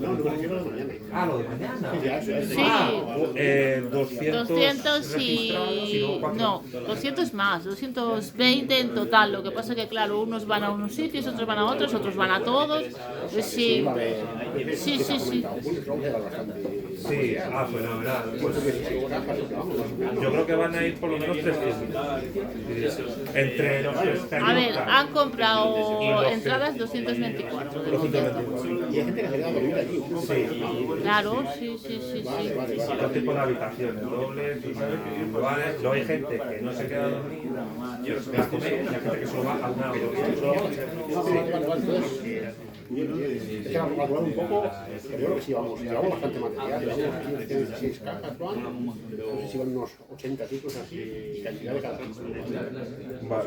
No, no, mañana. Ah, lo de mañana. Sí. Ah, 200 200 y... luego No, 200 más, 220 en total. Lo que pasa que, claro, unos van a unos sitios, otros van a otros van a todos. Sí, sí, sí, sí. Sí, fenomenal. Pues, yo creo que van a ir por lo menos 300. Entre los que A ver, han Y comprado los entradas 224 de 224. Y hay gente que se queda a dormir allí. Claro, sí, sí, sí, sí. Todo tipo de habitaciones, dobles, individuales. Luego hay gente que no se queda a dormir, pero se queda a comer, y hay gente que solo va a una o dos. Es que vamos a calcular un poco, pero yo creo que sí, llevamos bastante material, llevamos aquí unas 16 cajas, van, no sé si van unos 80 ciclos así, y cantidad de cada ciclo. O sea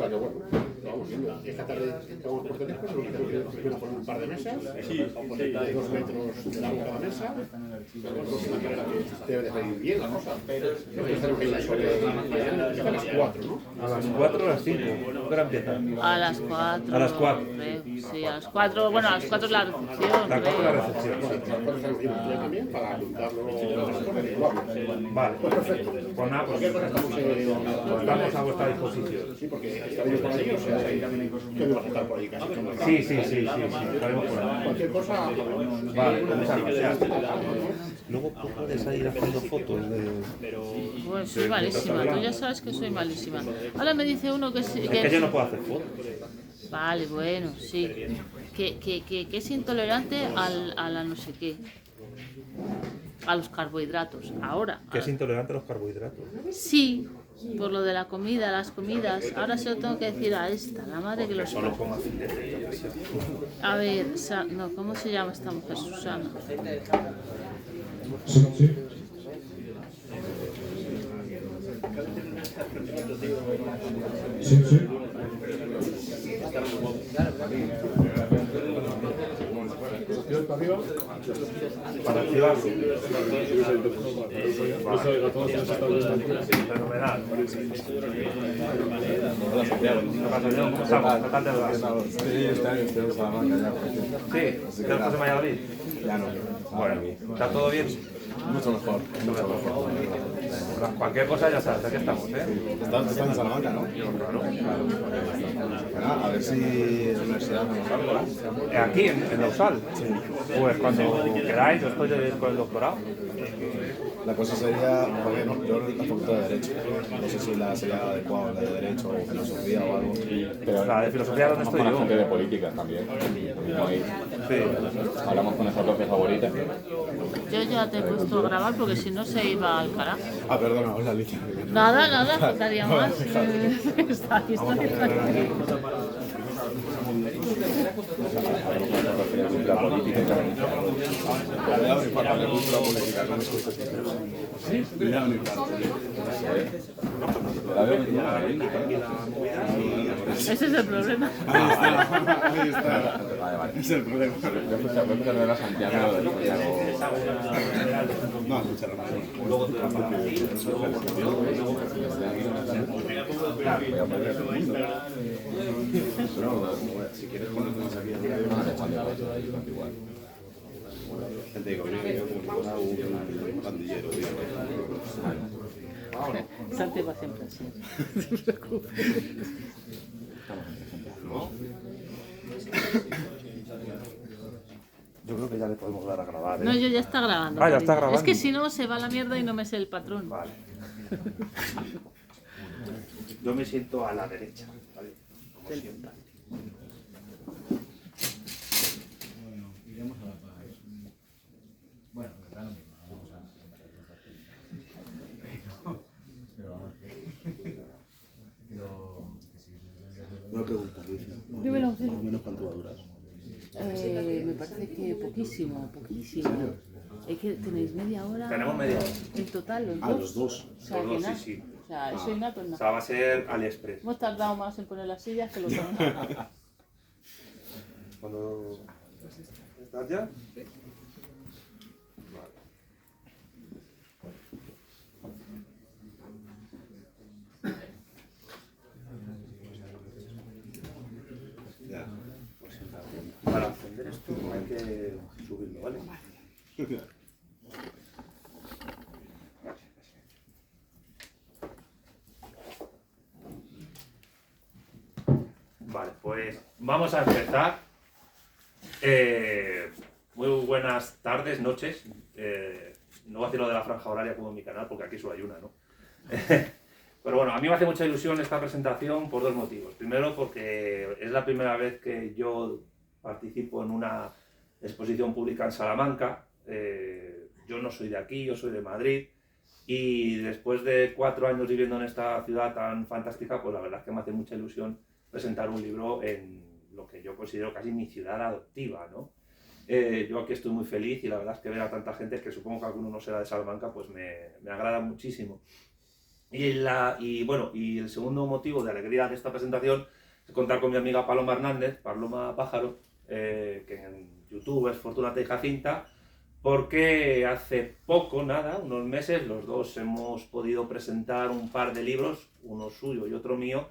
que bueno, lo vamos viendo. Esta tarde vamos por teléfono, lo que tengo que primero poner un par de mesas, de 2 metros de largo cada mesa, es una carrera que debe de salir bien la cosa. Creo que estaremos ahí sobre mañana, a las 4, ¿no? A las 4 o a las 5. ¿Qué hora empieza? A las 4. A las 4. Sí, a las 4. Bueno, a las 4 es la recepción. La 4 la recepción. Nosotros estaremos ahí también para apuntarlo después. Vale. Perfecto. Pues nada, pues estamos a vuestra disposición. Sí, porque está bien por allí, o sea, que me vas a estar por allí casi. Sí, estaremos por ahí. Cualquier cosa, Vale, pues muchas gracias. Luego puedes ir haciendo fotos de... Pues soy malísima, tú ya sabes que soy malísima. Ahora me dice uno que... Es que yo no puedo hacer fotos. Vale, bueno, sí. Que es intolerante a la no sé qué. A los carbohidratos. Ahora. Que es intolerante a los carbohidratos. Sí, por lo de la comida, las comidas. Ahora se lo tengo que decir a esta, la madre que los... Solo pongo así. A ver, no, ¿cómo se llama esta mujer? Susana. Sí, sí. Sí, sí. Para activarlo. Fenomenal. Hola Santiago. ¿Qué pasa, Diego? ¿Cómo estamos? ¿Qué tal te va? Sí, está bien, estoy en Salamanca ya. Sí, ¿qué estás en Valladolid? Ya no. Bueno, ¿está todo bien? Mucho mejor. Mucho mejor. Cualquier cosa ya sabes, aquí estamos, ¿eh? Estás en Salamanca, ¿no? Claro. Bueno, a ver si en la universidad hacemos algo, ¿no? Aquí, en Lausal. Pues cuando queráis, yo estoy con el doctorado. La cosa sería, porque no, yo la facultad de Derecho, no sé si la sería adecuada la de Derecho o Filosofía o algo. Pero la de filosofía, ¿dónde estoy Con la yo? gente de política también. Ahí. Hablamos con nuestra profe favorita. Yo ya te he puesto a grabar porque si no se iba al carajo. Ah, perdona, hola Alicia. Nada, faltaría más. Está aquí, está aquí. La política Le da un infarto, le gusta la política, no me escucho. Le da un infarto. Ese es el problema. Ahí está. Vale, vale. Es el problema. Yo escuché a Santiago de No, escucharon. Si quieres ponernos aquí igual. Gente que viene como si fuera un pandillero, tío. Santi va siempre así. No te preocupes. Yo creo que ya le podemos dar a grabar, ¿eh? No, yo ya está grabando. Ah, ya está cariño. grabando. Es que si no se va a la mierda y no me sé el patrón. Vale. Yo me siento a la derecha, ¿vale? Como siempre. Una pregunta, Luis. Dímelo. Más o menos cuánto va a durar. Me parece que poquísimo. Es que tenéis media hora. Tenemos media hora. En total, los dos. Los dos. O sea, Los que dos, nada. sí. O sea, eso y nada, pues O nada. sea, va a ser AliExpress. Hemos tardado más en poner las sillas que los demás. Cuando... ¿Estás ya? Ya. Para encender esto hay que subirlo, ¿vale? Vale, pues vamos a empezar. Muy buenas tardes, noches. No voy a decir lo de la franja horaria como en mi canal, porque aquí solo hay una, ¿no? Pero bueno, a mí me hace mucha ilusión esta presentación por dos motivos. Primero, porque es la primera vez que yo participo en una exposición pública en Salamanca. Yo no soy de aquí, yo soy de Madrid. Y después de 4 años viviendo en esta ciudad tan fantástica, pues la verdad es que me hace mucha ilusión presentar un libro en lo que yo considero casi mi ciudad adoptiva, ¿no? Yo aquí estoy muy feliz y la verdad es que ver a tanta gente, que supongo que alguno no será de Salamanca, pues me agrada muchísimo. Y el segundo motivo de alegría de esta presentación es contar con mi amiga Paloma Hernández, Paloma Pájaro, que en YouTube es Fortúnate y Jacinta, porque hace poco, unos meses, los dos hemos podido presentar un par de libros, uno suyo y otro mío,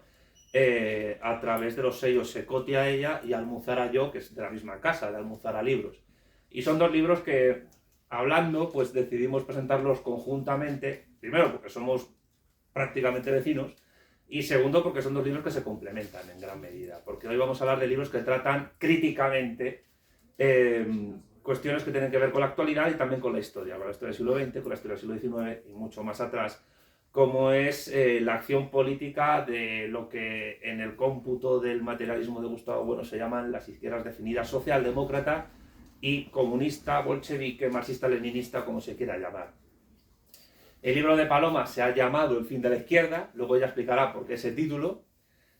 a través de los sellos Secotia ella y Almuzara yo, que es de la misma casa, de Almuzara Libros. Y son dos libros que, hablando, pues decidimos presentarlos conjuntamente, primero porque somos prácticamente vecinos, y segundo porque son dos libros que se complementan en gran medida, porque hoy vamos a hablar de libros que tratan críticamente cuestiones que tienen que ver con la actualidad y también con la historia del siglo XX, con la historia del siglo XIX y mucho más atrás, como es la acción política de lo que en el cómputo del materialismo de Gustavo Bueno se llaman las izquierdas definidas socialdemócrata y comunista, bolchevique, marxista-leninista, como se quiera llamar. El libro de Paloma se ha llamado El fin de la izquierda, luego ella explicará por qué ese título,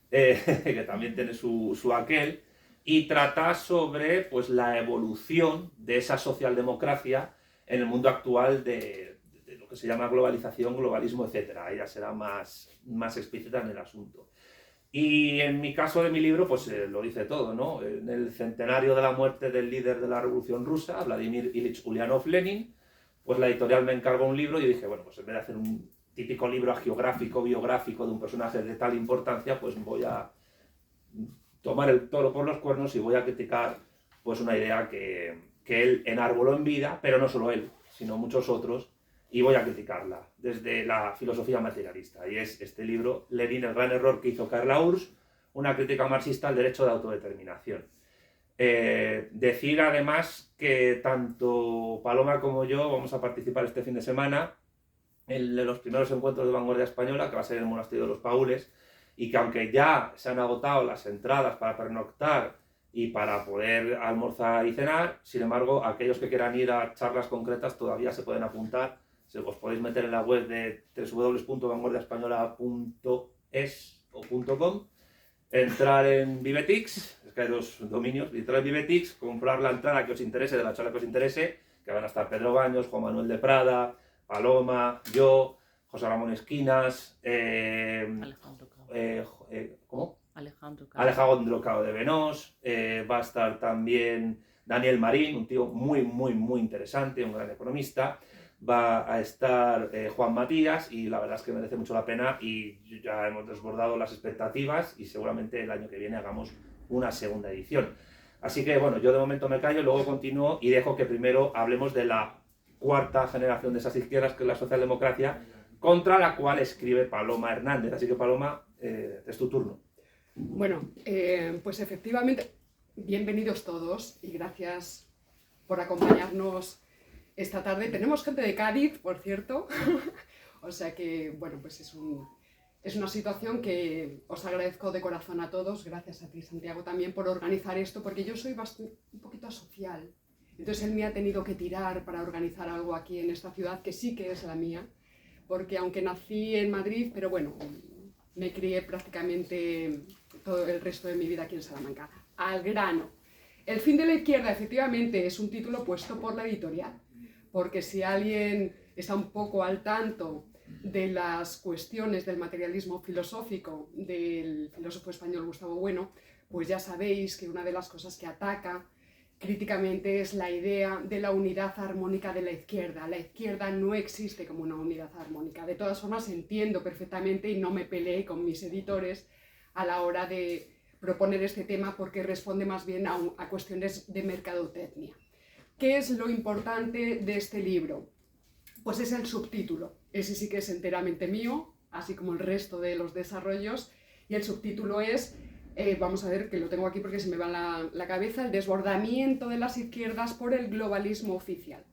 que también tiene su aquel, y trata sobre pues, la evolución de esa socialdemocracia en el mundo actual de lo que se llama globalización, globalismo, etc. Ella será más explícita en el asunto. Y en mi caso de mi libro, pues lo dice todo, ¿no? En el centenario de la muerte del líder de la Revolución Rusa, Vladimir Ilich Ulyanov Lenin, pues la editorial me encargó un libro y yo dije, bueno, pues en vez de hacer un típico libro geográfico, biográfico de un personaje de tal importancia, pues voy a tomar el toro por los cuernos y voy a criticar pues una idea que él enarboló en vida, pero no solo él, sino muchos otros, y voy a criticarla desde la filosofía materialista. Y es este libro, Lenin, el gran error que hizo caer la URSS, una crítica marxista al derecho de autodeterminación. Decir además que tanto Paloma como yo vamos a participar este fin de semana en los primeros encuentros de vanguardia española, que va a ser en el Monasterio de los Paules, y que aunque ya se han agotado las entradas para pernoctar y para poder almorzar y cenar, sin embargo, aquellos que quieran ir a charlas concretas todavía se pueden apuntar. Os podéis meter en la web de www.vanguardiaespañola.es o .com, entrar en Vivetix, es que hay dos dominios, entrar en Vivetix, comprar la entrada que os interese, de la charla que os interese, que van a estar Pedro Baños, Juan Manuel de Prada, Paloma, yo, José Ramón Esquinas, Alejandro Cao de Benós, va a estar también Daniel Marín, un tío muy interesante, un gran economista. Va a estar Juan Matías y la verdad es que merece mucho la pena y ya hemos desbordado las expectativas y seguramente el año que viene hagamos una segunda edición. Así que bueno, yo de momento me callo, luego continúo y dejo que primero hablemos de la cuarta generación de esas izquierdas, que es la socialdemocracia, contra la cual escribe Paloma Hernández. Así que Paloma, es tu turno. Bueno, pues efectivamente, bienvenidos todos y gracias por acompañarnos esta tarde. Tenemos gente de Cádiz, por cierto, o sea que, bueno, pues es una situación que os agradezco de corazón a todos, gracias a ti, Santiago, también por organizar esto, porque yo soy un poquito asocial, entonces él me ha tenido que tirar para organizar algo aquí en esta ciudad, que sí que es la mía, porque aunque nací en Madrid, pero bueno, me crié prácticamente todo el resto de mi vida aquí en Salamanca. Al grano. El fin de la izquierda, efectivamente, es un título puesto por la editorial, porque si alguien está un poco al tanto de las cuestiones del materialismo filosófico del filósofo español Gustavo Bueno, pues ya sabéis que una de las cosas que ataca críticamente es la idea de la unidad armónica de la izquierda. La izquierda no existe como una unidad armónica. De todas formas, entiendo perfectamente y no me peleé con mis editores a la hora de proponer este tema porque responde más bien a cuestiones de mercadotecnia. ¿qué es lo importante de este libro? Pues es el subtítulo. Ese sí que es enteramente mío, así como el resto de los desarrollos. Y el subtítulo es, vamos a ver, que lo tengo aquí porque se me va la cabeza, el desbordamiento de las izquierdas por el globalismo oficial.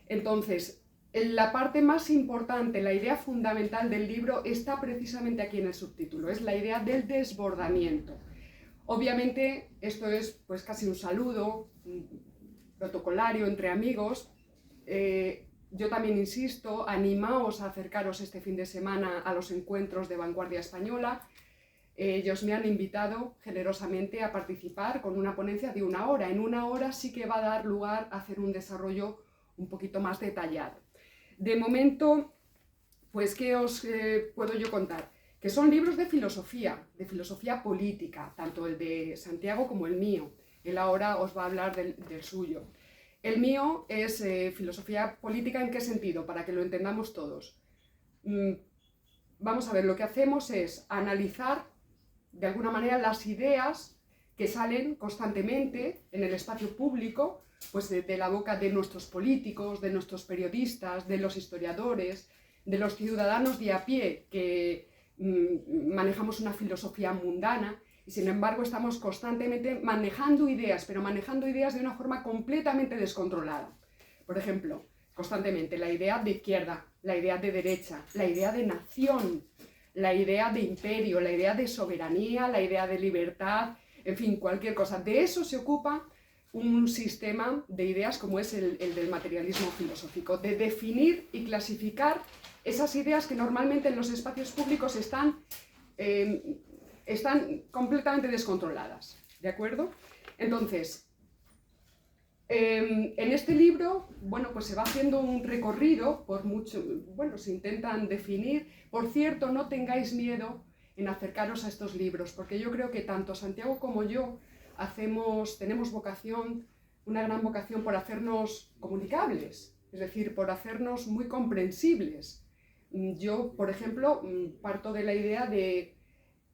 Entonces, la parte más importante, la idea fundamental del libro está precisamente aquí en el subtítulo, es la idea del desbordamiento. Obviamente esto es pues casi un saludo protocolario entre amigos. Yo también insisto, animaos a acercaros este fin de semana a los encuentros de Vanguardia Española. Ellos me han invitado generosamente a participar con una ponencia de 1 hora. En 1 hora sí que va a dar lugar a hacer un desarrollo un poquito más detallado. De momento, pues, ¿qué os puedo yo contar? Que son libros de filosofía política, tanto el de Santiago como el mío. Él ahora os va a hablar del suyo. El mío es filosofía política, ¿en qué sentido? Para que lo entendamos todos. Vamos a ver, lo que hacemos es analizar de alguna manera las ideas que salen constantemente en el espacio público, pues de la boca de nuestros políticos, de nuestros periodistas, de los historiadores, de los ciudadanos de a pie que manejamos una filosofía mundana y sin embargo estamos constantemente manejando ideas, pero manejando ideas de una forma completamente descontrolada. Por ejemplo, constantemente la idea de izquierda, la idea de derecha, la idea de nación, la idea de imperio, la idea de soberanía, la idea de libertad, en fin, cualquier cosa. De eso se ocupa un sistema de ideas como es el del materialismo filosófico, de definir y clasificar esas ideas que normalmente en los espacios públicos están completamente descontroladas, ¿de acuerdo? Entonces, en este libro, bueno, pues se va haciendo un recorrido por mucho, bueno, se intentan definir. Por cierto, no tengáis miedo en acercaros a estos libros, porque yo creo que tanto Santiago como yo tenemos vocación, una gran vocación por hacernos comunicables, es decir, por hacernos muy comprensibles. Yo, por ejemplo, parto de la idea de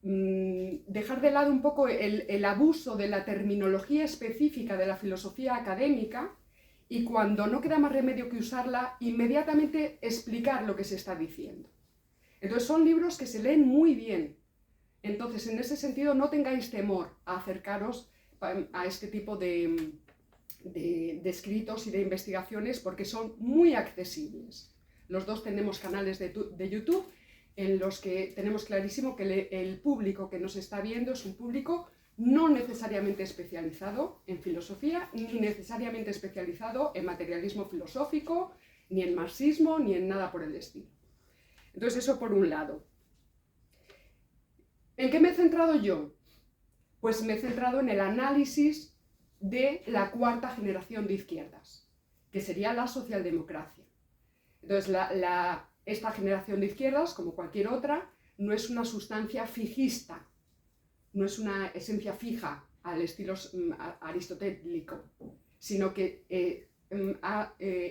dejar de lado un poco el abuso de la terminología específica de la filosofía académica y cuando no queda más remedio que usarla, inmediatamente explicar lo que se está diciendo. Entonces son libros que se leen muy bien. Entonces, en ese sentido, no tengáis temor a acercaros a este tipo de escritos y de investigaciones porque son muy accesibles. Los dos tenemos canales de YouTube en los que tenemos clarísimo que el público que nos está viendo es un público no necesariamente especializado en filosofía, ni necesariamente especializado en materialismo filosófico, ni en marxismo, ni en nada por el estilo. Entonces, eso por un lado. ¿En qué me he centrado yo? Pues me he centrado en el análisis de la 4ª generación de izquierdas, que sería la socialdemocracia. Entonces, esta generación de izquierdas, como cualquier otra, no es una sustancia fijista, no es una esencia fija al estilo aristotélico, sino que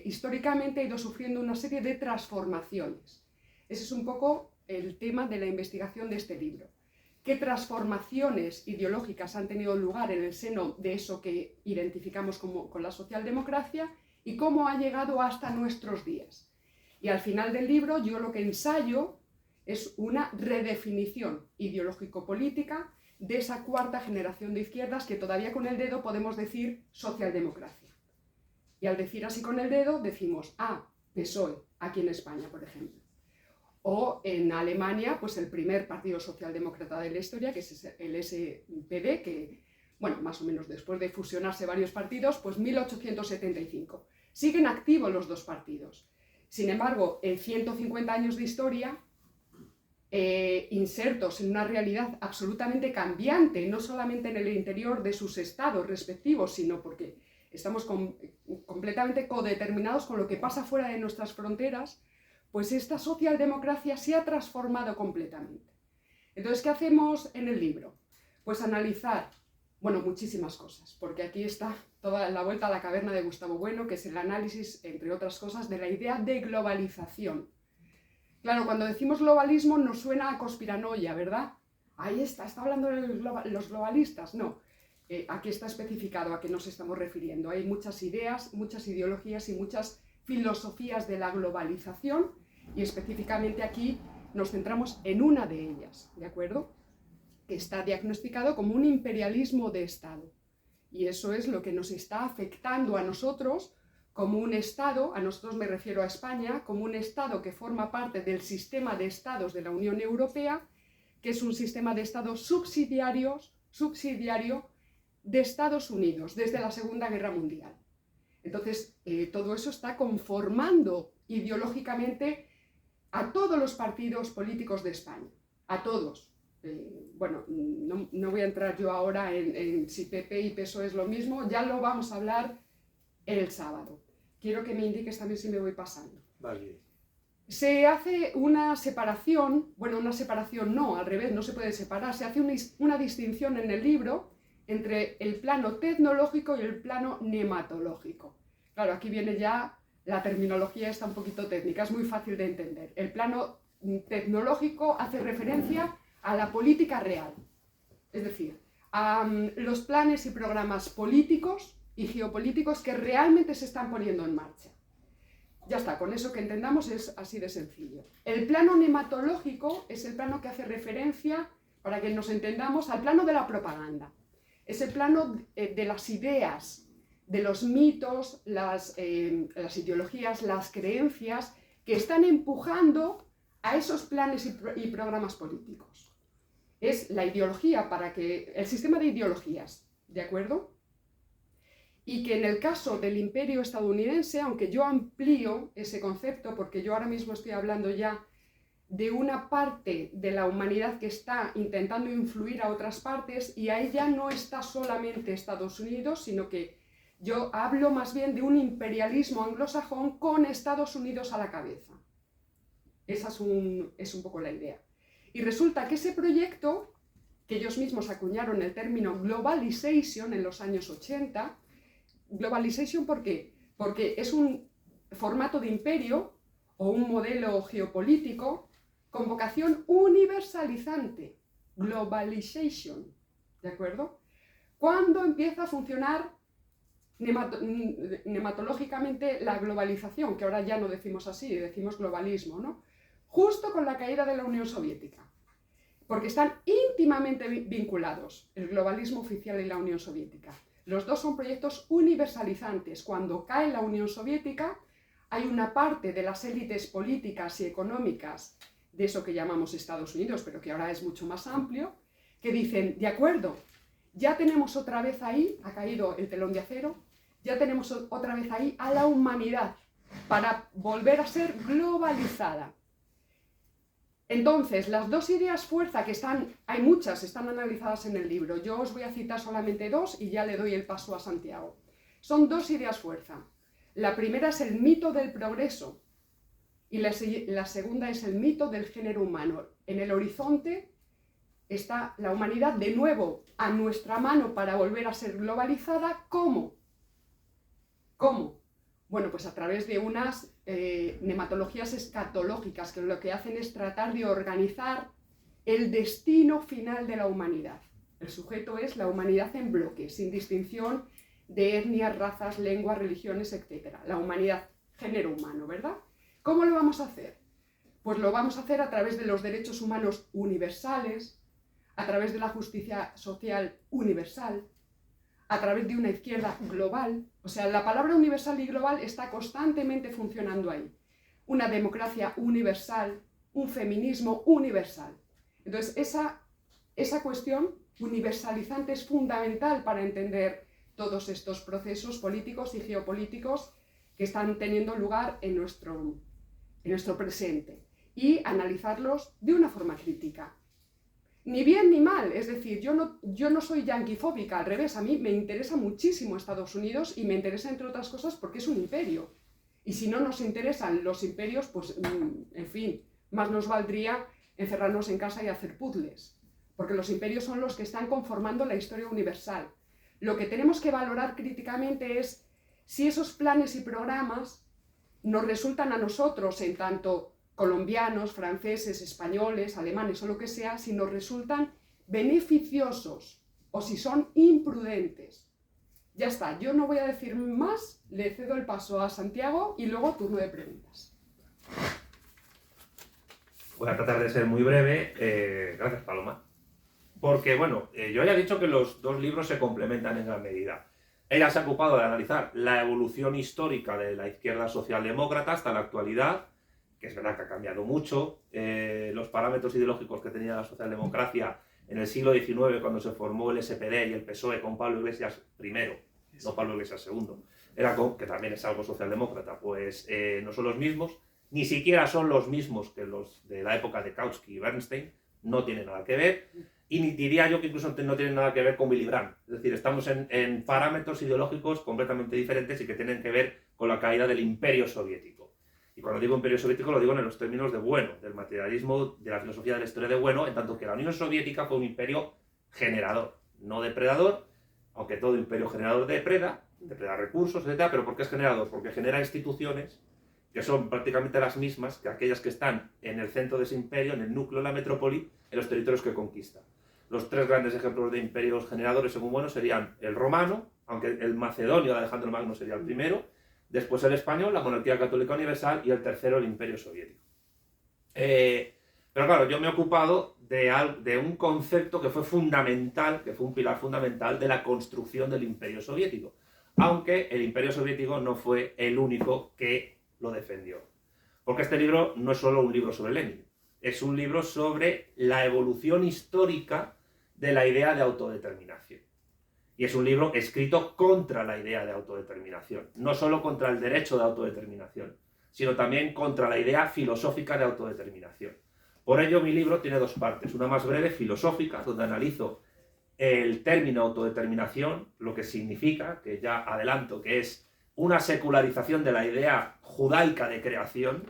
históricamente ha ido sufriendo una serie de transformaciones. Ese es un poco el tema de la investigación de este libro. ¿Qué transformaciones ideológicas han tenido lugar en el seno de eso que identificamos con la socialdemocracia y cómo ha llegado hasta nuestros días? Y al final del libro yo lo que ensayo es una redefinición ideológico-política de esa 4ª generación de izquierdas que todavía con el dedo podemos decir socialdemocracia. Y al decir así con el dedo decimos, PSOE, aquí en España, por ejemplo. O en Alemania, pues el primer partido socialdemócrata de la historia, que es el SPD, que, bueno, más o menos después de fusionarse varios partidos, pues 1875. Siguen activos los dos partidos. Sin embargo, en 150 años de historia, insertos en una realidad absolutamente cambiante, no solamente en el interior de sus estados respectivos, sino porque estamos completamente codeterminados con lo que pasa fuera de nuestras fronteras, pues esta socialdemocracia se ha transformado completamente. Entonces, ¿qué hacemos en el libro? Pues analizar, bueno, muchísimas cosas, porque aquí está toda la vuelta a la caverna de Gustavo Bueno, que es el análisis, entre otras cosas, de la idea de globalización. Claro, cuando decimos globalismo nos suena a conspiranoia, ¿verdad? Ahí está hablando de los globalistas. No, aquí está especificado a qué nos estamos refiriendo. Hay muchas ideas, muchas ideologías y muchas filosofías de la globalización y específicamente aquí nos centramos en una de ellas, ¿de acuerdo? Que está diagnosticado como un imperialismo de Estado. Y eso es lo que nos está afectando a nosotros como un Estado, a nosotros me refiero a España, como un Estado que forma parte del sistema de Estados de la Unión Europea, que es un sistema de Estados subsidiario de Estados Unidos desde la Segunda Guerra Mundial. Entonces, todo eso está conformando ideológicamente a todos los partidos políticos de España, a todos. Bueno, no voy a entrar yo ahora en si PP y PSOE es lo mismo, ya lo vamos a hablar el sábado. Quiero que me indiques también si me voy pasando. Vale. Se hace una separación, bueno, una separación no, al revés, no se puede separar, se hace una distinción en el libro entre el plano tecnológico y el plano nematológico. Claro, aquí viene ya la terminología, está un poquito técnica, es muy fácil de entender. El plano tecnológico hace referencia a la política real, es decir, a los planes y programas políticos y geopolíticos que realmente se están poniendo en marcha. Ya está, con eso que entendamos es así de sencillo. El plano nematológico es el plano que hace referencia, para que nos entendamos, al plano de la propaganda. Es el plano de las ideas, de los mitos, las ideologías, las creencias que están empujando a esos planes y programas políticos. Es la ideología, el sistema de ideologías, ¿de acuerdo? Y que en el caso del imperio estadounidense, aunque yo amplío ese concepto, porque yo ahora mismo estoy hablando ya de una parte de la humanidad que está intentando influir a otras partes, y ahí ya no está solamente Estados Unidos, sino que yo hablo más bien de un imperialismo anglosajón con Estados Unidos a la cabeza. Esa es un poco la idea. Y resulta que ese proyecto, que ellos mismos acuñaron el término globalization en los años 80, globalization, ¿por qué? Porque es un formato de imperio o un modelo geopolítico con vocación universalizante, globalization, ¿de acuerdo? ¿Cuándo empieza a funcionar nematológicamente la globalización? Que ahora ya no decimos así, decimos globalismo, ¿no? Justo con la caída de la Unión Soviética, porque están íntimamente vinculados el globalismo oficial y la Unión Soviética. Los dos son proyectos universalizantes. Cuando cae la Unión Soviética, hay una parte de las élites políticas y económicas de eso que llamamos Estados Unidos, pero que ahora es mucho más amplio, que dicen, de acuerdo, ya tenemos otra vez ahí, ha caído el telón de acero, ya tenemos otra vez ahí a la humanidad para volver a ser globalizada. Entonces, las dos ideas fuerza que hay muchas, están analizadas en el libro, yo os voy a citar solamente dos y ya le doy el paso a Santiago. Son dos ideas fuerza. La primera es el mito del progreso y la segunda es el mito del género humano. En el horizonte está la humanidad de nuevo a nuestra mano para volver a ser globalizada. ¿Cómo? ¿Cómo? Bueno, pues a través de unas nematologías escatológicas que lo que hacen es tratar de organizar el destino final de la humanidad. El sujeto es la humanidad en bloque, sin distinción de etnias, razas, lenguas, religiones, etc. La humanidad, género humano, ¿verdad? ¿Cómo lo vamos a hacer? Pues lo vamos a hacer a través de los derechos humanos universales, a través de la justicia social universal, a través de una izquierda global. O sea, la palabra universal y global está constantemente funcionando ahí. Una democracia universal, un feminismo universal. Entonces, esa cuestión universalizante es fundamental para entender todos estos procesos políticos y geopolíticos que están teniendo lugar en nuestro presente y analizarlos de una forma crítica. Ni bien ni mal, es decir, yo no soy yanquifóbica, al revés, a mí me interesa muchísimo Estados Unidos y me interesa entre otras cosas porque es un imperio. Y si no nos interesan los imperios, pues, en fin, más nos valdría encerrarnos en casa y hacer puzzles, porque los imperios son los que están conformando la historia universal. Lo que tenemos que valorar críticamente es si esos planes y programas nos resultan a nosotros, en tanto colombianos, franceses, españoles, alemanes o lo que sea, si nos resultan beneficiosos o si son imprudentes. Ya está, yo no voy a decir más, le cedo el paso a Santiago y luego turno de preguntas. Voy a tratar de ser muy breve, gracias Paloma, porque bueno, yo ya he dicho que los dos libros se complementan en gran medida. Ella se ha ocupado de analizar la evolución histórica de la izquierda socialdemócrata hasta la actualidad, que es verdad que ha cambiado mucho, los parámetros ideológicos que tenía la socialdemocracia en el siglo XIX, cuando se formó el SPD y el PSOE con Pablo Iglesias I, no Pablo Iglesias II, que también es algo socialdemócrata, pues no son los mismos, ni siquiera son los mismos que los de la época de Kautsky y Bernstein, no tienen nada que ver, y diría yo que incluso no tienen nada que ver con Willy Brandt. Es decir, estamos en parámetros ideológicos completamente diferentes y que tienen que ver con la caída del Imperio Soviético. Y cuando digo Imperio Soviético lo digo en los términos de bueno, del materialismo, de la filosofía de la historia de bueno, en tanto que la Unión Soviética fue un imperio generador, no depredador, aunque todo imperio generador depreda recursos, etc. Pero ¿por qué es generador? Porque genera instituciones que son prácticamente las mismas que aquellas que están en el centro de ese imperio, en el núcleo de la metrópoli, en los territorios que conquista. Los tres grandes ejemplos de imperios generadores, según bueno, serían el romano, aunque el macedonio de Alejandro Magno sería el primero, después el español, la monarquía católica universal, y el tercero, el imperio soviético. Pero claro, yo me he ocupado de un concepto que fue fundamental, que fue un pilar fundamental de la construcción del imperio soviético, aunque el imperio soviético no fue el único que lo defendió. Porque este libro no es solo un libro sobre Lenin, es un libro sobre la evolución histórica de la idea de autodeterminación. Y es un libro escrito contra la idea de autodeterminación, no solo contra el derecho de autodeterminación, sino también contra la idea filosófica de autodeterminación. Por ello mi libro tiene dos partes, una más breve, filosófica, donde analizo el término autodeterminación, lo que significa, que ya adelanto, que es una secularización de la idea judaica de creación,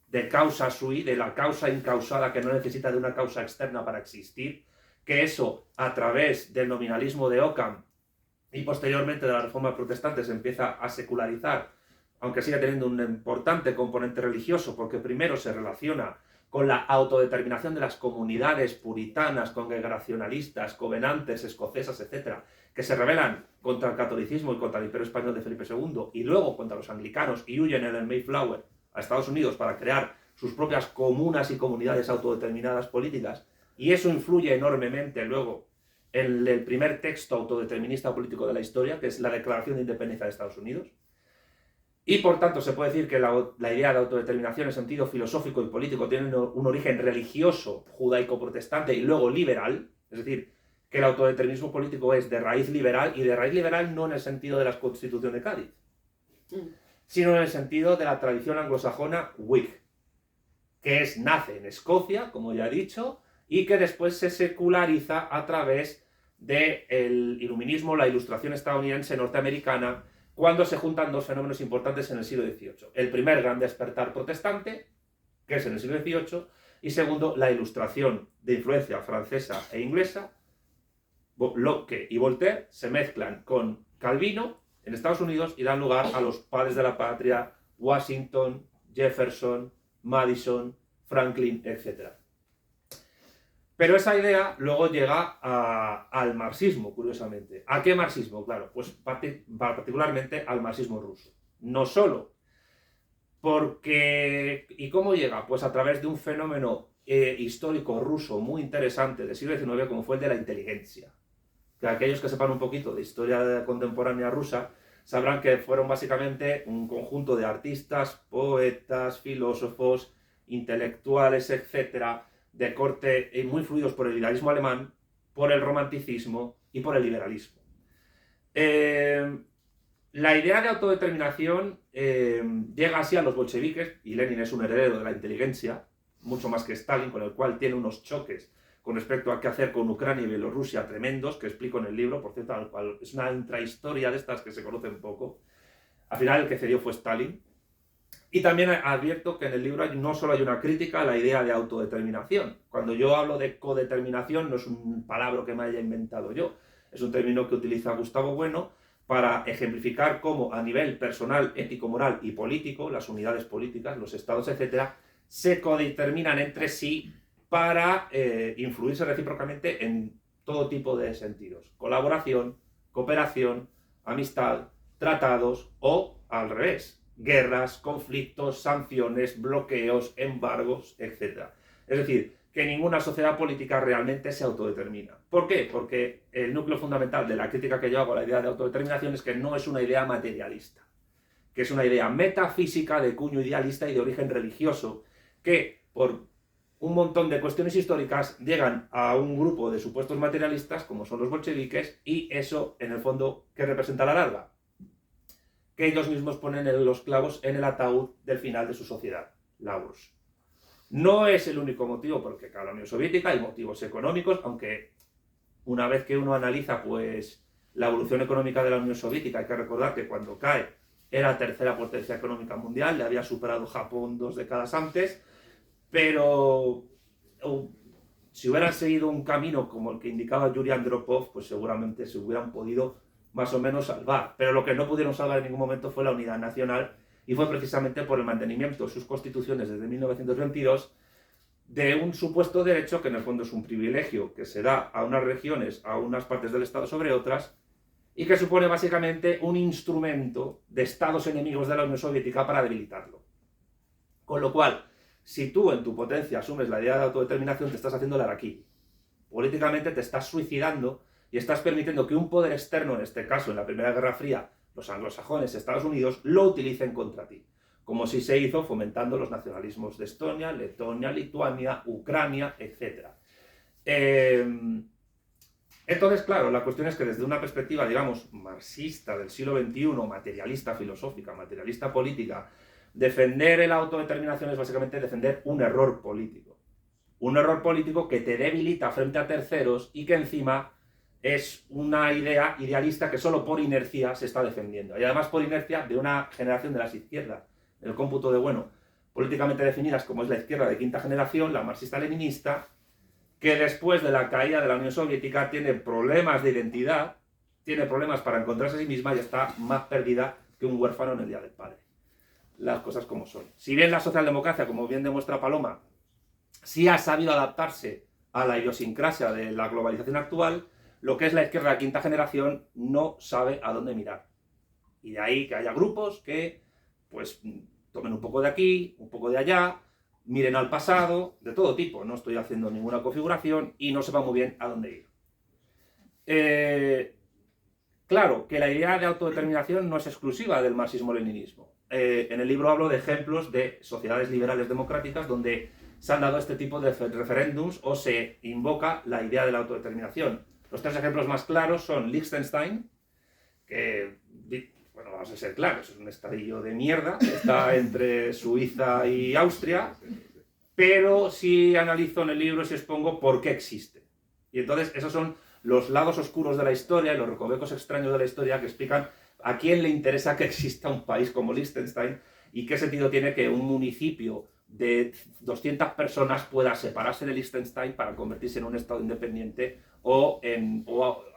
de causa sui, de la causa incausada que no necesita de una causa externa para existir, que eso a través del nominalismo de Occam y posteriormente de la Reforma Protestante se empieza a secularizar, aunque sigue teniendo un importante componente religioso, porque primero se relaciona con la autodeterminación de las comunidades puritanas, congregacionalistas, covenantes, escocesas, etc., que se rebelan contra el catolicismo y contra el Imperio Español de Felipe II, y luego contra los anglicanos, y huyen en el Mayflower a Estados Unidos para crear sus propias comunas y comunidades autodeterminadas políticas, y eso influye enormemente luego en el primer texto autodeterminista político de la historia, que es la Declaración de Independencia de Estados Unidos. Y por tanto se puede decir que la idea de autodeterminación en sentido filosófico y político tiene un origen religioso, judaico-protestante y luego liberal, es decir, que el autodeterminismo político es de raíz liberal, y de raíz liberal no en el sentido de la Constitución de Cádiz, sino en el sentido de la tradición anglosajona Whig, que nace en Escocia, como ya he dicho, y que después se seculariza a través del iluminismo, la ilustración estadounidense norteamericana, cuando se juntan dos fenómenos importantes en el siglo XVIII. El primer gran despertar protestante, que es en el siglo XVIII, y segundo, la ilustración de influencia francesa e inglesa. Locke y Voltaire se mezclan con Calvino en Estados Unidos y dan lugar a los padres de la patria, Washington, Jefferson, Madison, Franklin, etc. Pero esa idea luego llega al marxismo, curiosamente. ¿A qué marxismo? Claro, pues particularmente al marxismo ruso. No solo porque... ¿Y cómo llega? Pues a través de un fenómeno histórico ruso muy interesante del siglo XIX, como fue el de la inteligencia. Que aquellos que sepan un poquito de historia contemporánea rusa sabrán que fueron básicamente un conjunto de artistas, poetas, filósofos, intelectuales, etcétera, de corte muy influidos por el idealismo alemán, por el romanticismo y por el liberalismo. La idea de autodeterminación llega así a los bolcheviques, y Lenin es un heredero de la inteligencia, mucho más que Stalin, con el cual tiene unos choques con respecto a qué hacer con Ucrania y Bielorrusia tremendos, que explico en el libro, por cierto, al cual es una intrahistoria de estas que se conocen poco. Al final el que cedió fue Stalin. Y también advierto que en el libro no solo hay una crítica a la idea de autodeterminación. Cuando yo hablo de codeterminación no es un palabra que me haya inventado yo, es un término que utiliza Gustavo Bueno para ejemplificar cómo a nivel personal, ético, moral y político, las unidades políticas, los estados, etcétera, se codeterminan entre sí para influirse recíprocamente en todo tipo de sentidos: colaboración, cooperación, amistad, tratados o, al revés, guerras, conflictos, sanciones, bloqueos, embargos, etc. Es decir, que ninguna sociedad política realmente se autodetermina. ¿Por qué? Porque el núcleo fundamental de la crítica que yo hago a la idea de autodeterminación es que no es una idea materialista, que es una idea metafísica de cuño idealista y de origen religioso, que por un montón de cuestiones históricas llegan a un grupo de supuestos materialistas, como son los bolcheviques, y eso, en el fondo, ¿qué representa a la larga? Que ellos mismos ponen los clavos en el ataúd del final de su sociedad, la URSS. No es el único motivo, porque cada la Unión Soviética hay motivos económicos, aunque una vez que uno analiza pues la evolución económica de la Unión Soviética, hay que recordar que cuando cae era tercera potencia económica mundial, le había superado Japón 2 décadas antes, pero si hubieran seguido un camino como el que indicaba Yuri Andropov, pues seguramente se hubieran podido más o menos salvar. Pero lo que no pudieron salvar en ningún momento fue la unidad nacional, y fue precisamente por el mantenimiento de sus constituciones desde 1922 de un supuesto derecho que en el fondo es un privilegio que se da a unas regiones, a unas partes del Estado sobre otras, y que supone básicamente un instrumento de estados enemigos de la Unión Soviética para debilitarlo. Con lo cual, si tú en tu potencia asumes la idea de autodeterminación, te estás haciendo el harakiri. Políticamente te estás suicidando y estás permitiendo que un poder externo, en este caso en la Primera Guerra Fría, los anglosajones, Estados Unidos, lo utilicen contra ti, como si se hizo fomentando los nacionalismos de Estonia, Letonia, Lituania, Ucrania, etc. Entonces, claro, la cuestión es que desde una perspectiva, digamos, marxista del siglo XXI, materialista filosófica, materialista política, defender la autodeterminación es básicamente defender un error político. Un error político que te debilita frente a terceros y que encima es una idea idealista que solo por inercia se está defendiendo. Y además por inercia de una generación de las izquierdas, en el cómputo de, bueno, políticamente definidas como es la izquierda de quinta generación, la marxista-leninista, que después de la caída de la Unión Soviética tiene problemas de identidad, tiene problemas para encontrarse a sí misma y está más perdida que un huérfano en el Día del Padre. Las cosas como son. Si bien la socialdemocracia, como bien demuestra Paloma, sí ha sabido adaptarse a la idiosincrasia de la globalización actual, lo que es la izquierda de quinta generación no sabe a dónde mirar. Y de ahí que haya grupos que, pues, tomen un poco de aquí, un poco de allá, miren al pasado, de todo tipo, no estoy haciendo ninguna configuración y no sepa muy bien a dónde ir. Claro, que la idea de autodeterminación no es exclusiva del marxismo-leninismo. En el libro hablo de ejemplos de sociedades liberales democráticas donde se han dado este tipo de referéndums o se invoca la idea de la autodeterminación. Los tres ejemplos más claros son Liechtenstein, que, bueno, vamos a ser claros, es un estadillo de mierda, está entre Suiza y Austria, pero sí analizo en el libro y expongo por qué existe. Y entonces esos son los lados oscuros de la historia y los recovecos extraños de la historia que explican a quién le interesa que exista un país como Liechtenstein y qué sentido tiene que un municipio de 200 personas pueda separarse de Liechtenstein para convertirse en un estado independiente o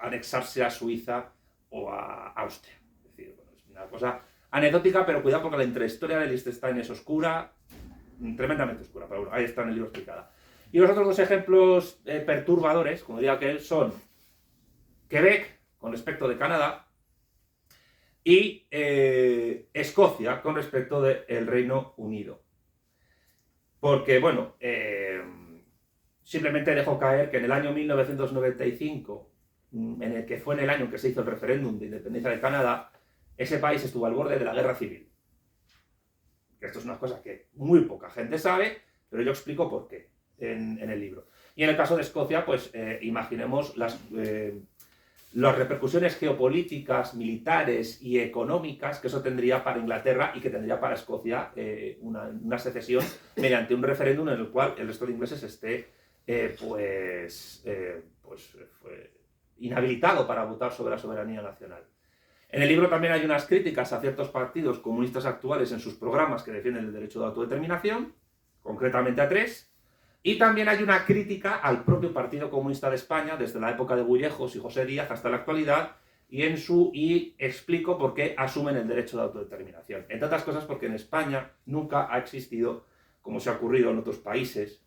anexarse a Suiza o a Austria. Es decir, bueno, es una cosa anecdótica, pero cuidado porque la intrahistoria de Liechtenstein es oscura, tremendamente oscura, pero bueno, ahí está en el libro explicada. Y los otros dos ejemplos perturbadores, como diría aquel, son Quebec, con respecto de Canadá, y Escocia, con respecto del Reino Unido. Porque, bueno, simplemente dejo caer que en el año 1995, en el que fue en el año en que se hizo el referéndum de independencia de Canadá, ese país estuvo al borde de la guerra civil. Que esto es una cosa que muy poca gente sabe, pero yo explico por qué en el libro. Y en el caso de Escocia, pues imaginemos las repercusiones geopolíticas, militares y económicas que eso tendría para Inglaterra y que tendría para Escocia una secesión mediante un referéndum en el cual el resto de ingleses esté inhabilitado para votar sobre la soberanía nacional. En el libro también hay unas críticas a ciertos partidos comunistas actuales en sus programas que defienden el derecho de autodeterminación, concretamente a 3, y también hay una crítica al propio Partido Comunista de España, desde la época de Bullejos y José Díaz hasta la actualidad, y explico por qué asumen el derecho de autodeterminación. Entre otras cosas porque en España nunca ha existido, como se ha ocurrido en otros países,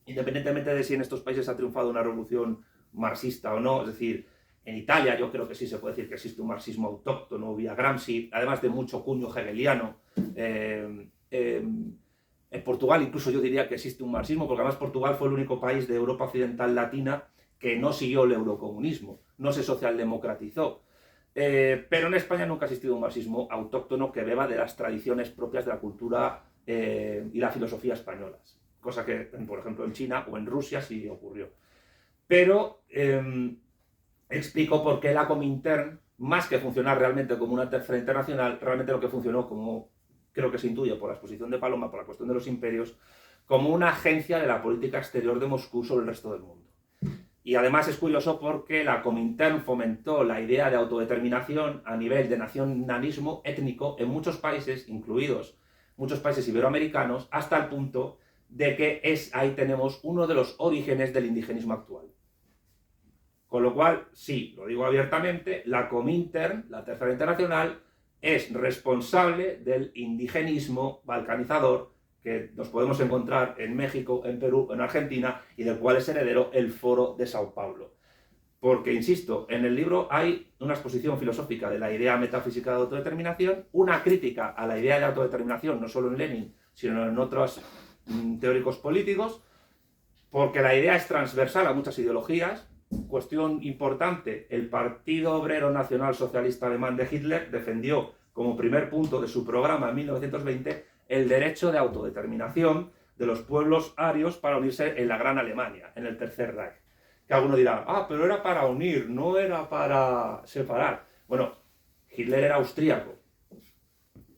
independientemente de si en estos países ha triunfado una revolución marxista o no, es decir, en Italia yo creo que sí se puede decir que existe un marxismo autóctono vía Gramsci, además de mucho cuño hegeliano. En Portugal incluso yo diría que existe un marxismo, porque además Portugal fue el único país de Europa occidental latina que no siguió el eurocomunismo, no se socialdemocratizó. Pero en España nunca ha existido un marxismo autóctono que beba de las tradiciones propias de la cultura y la filosofía españolas, cosa que, por ejemplo, en China o en Rusia sí ocurrió. Pero explico por qué la Comintern, más que funcionar realmente como una tercera internacional, realmente lo que funcionó, como creo que se intuye por la exposición de Paloma, por la cuestión de los imperios, como una agencia de la política exterior de Moscú sobre el resto del mundo. Y además es curioso porque la Comintern fomentó la idea de autodeterminación a nivel de nacionalismo étnico en muchos países, incluidos muchos países iberoamericanos, hasta el punto de que ahí tenemos uno de los orígenes del indigenismo actual. Con lo cual, sí, lo digo abiertamente, la Comintern, la Tercera Internacional, es responsable del indigenismo balcanizador que nos podemos encontrar en México, en Perú, en Argentina, y del cual es heredero el Foro de Sao Paulo. Porque, insisto, en el libro hay una exposición filosófica de la idea metafísica de autodeterminación, una crítica a la idea de autodeterminación, no solo en Lenin, sino en otros teóricos políticos, porque la idea es transversal a muchas ideologías. Cuestión importante, el Partido Obrero Nacional Socialista Alemán de Hitler defendió como primer punto de su programa en 1920 el derecho de autodeterminación de los pueblos arios para unirse en la Gran Alemania, en el Tercer Reich. Que alguno dirá, pero era para unir, no era para separar. Bueno, Hitler era austríaco.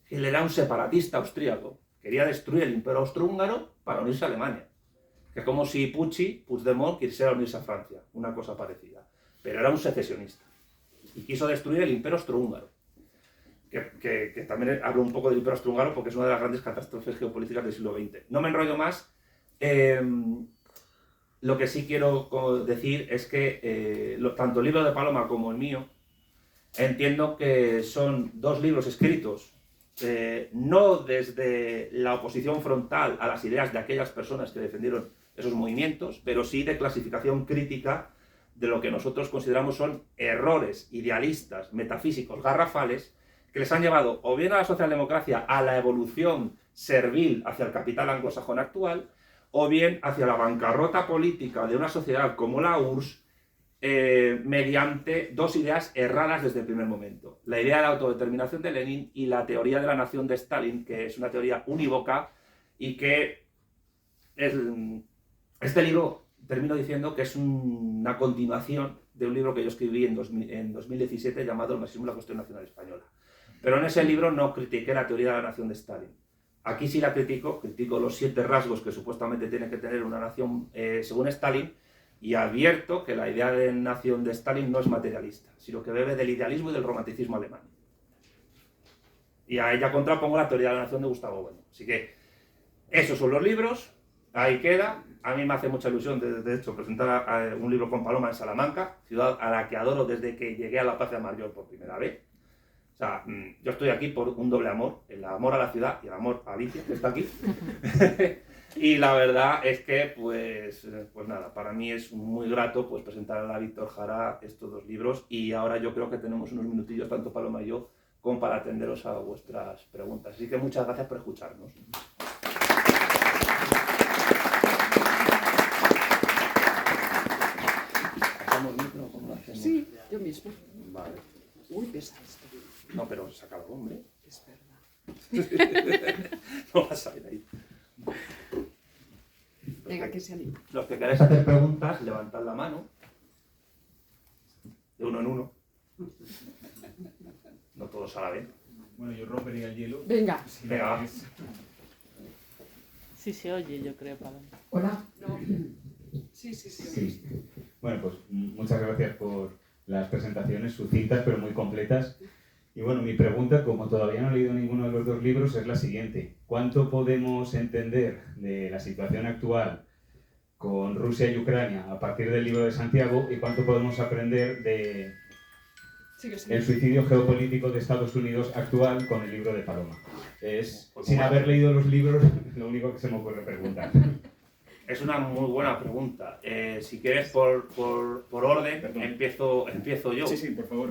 Hitler era un separatista austríaco. Quería destruir el Imperio Austrohúngaro para unirse a Alemania. Que es como si Puigdemont quisiera unirse a Francia, una cosa parecida. Pero era un secesionista. Y quiso destruir el Imperio Austrohúngaro. Que también hablo un poco del Imperio Austrohúngaro porque es una de las grandes catástrofes geopolíticas del siglo XX. No me enrollo más. Lo que sí quiero decir es que tanto el libro de Paloma como el mío entiendo que son dos libros escritos no desde la oposición frontal a las ideas de aquellas personas que defendieron esos movimientos, pero sí de clasificación crítica de lo que nosotros consideramos son errores idealistas, metafísicos, garrafales, que les han llevado o bien a la socialdemocracia a la evolución servil hacia el capital anglosajón actual, o bien hacia la bancarrota política de una sociedad como la URSS, mediante dos ideas erradas desde el primer momento. La idea de la autodeterminación de Lenin y la teoría de la nación de Stalin, que es una teoría unívoca y que este libro, termino diciendo que es una continuación de un libro que yo escribí en 2017 llamado El marxismo y la cuestión nacional española. Pero en ese libro no critiqué la teoría de la nación de Stalin. Aquí sí la critico los 7 rasgos que supuestamente tiene que tener una nación según Stalin, y advierto que la idea de nación de Stalin no es materialista, sino que bebe del idealismo y del romanticismo alemán. Y a ella contrapongo la teoría de la nación de Gustavo Bueno. Así que esos son los libros, ahí queda. A mí me hace mucha ilusión, de hecho, presentar un libro con Paloma en Salamanca, ciudad a la que adoro desde que llegué a la Plaza Mayor por primera vez. O sea, yo estoy aquí por un doble amor, el amor a la ciudad y el amor a Alicia, que está aquí. Y la verdad es que, pues nada, para mí es muy grato pues, presentar a Víctor Jara estos dos libros, y ahora yo creo que tenemos unos minutillos, tanto Paloma y yo, como para atenderos a vuestras preguntas. Así que muchas gracias por escucharnos. Sí, yo mismo. Vale. Uy, pesa esto. No, pero se acabó, hombre. Es verdad. No vas a ir ahí. Venga, que se anime. Los que queráis hacer preguntas, levantad la mano. De uno en uno. No todos a la vez. Bueno, yo rompería el hielo. Venga. Si Venga. queréis. Sí se oye, yo creo, Paloma. Hola. No. Sí. Sí. Bueno, pues muchas gracias por las presentaciones sucintas pero muy completas. Y bueno, mi pregunta, como todavía no he leído ninguno de los dos libros, es la siguiente. ¿Cuánto podemos entender de la situación actual con Rusia y Ucrania a partir del libro de Santiago, y cuánto podemos aprender de el suicidio geopolítico de Estados Unidos actual con el libro de Paloma? Es, sin haber leído los libros, lo único que se me ocurre preguntar. Es una muy buena pregunta. Si quieres, por orden, Perdón. empiezo yo. Sí, sí, por favor.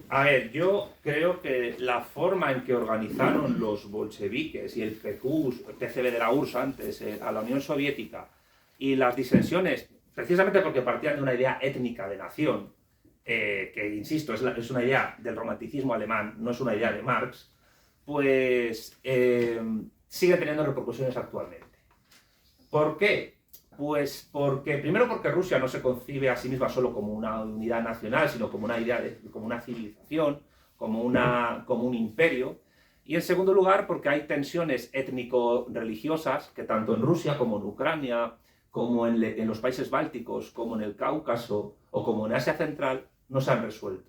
A ver, yo creo que la forma en que organizaron los bolcheviques y el PCB de la URSS antes, a la Unión Soviética, y las disensiones, precisamente porque partían de una idea étnica de nación, que, insisto, es una idea del romanticismo alemán, no es una idea de Marx, pues sigue teniendo repercusiones actualmente. ¿Por qué? Pues primero porque Rusia no se concibe a sí misma solo como una unidad nacional, sino como una idea como una civilización, como un imperio. Y en segundo lugar porque hay tensiones étnico-religiosas que tanto en Rusia como en Ucrania, como en los países bálticos, como en el Cáucaso o como en Asia Central, no se han resuelto.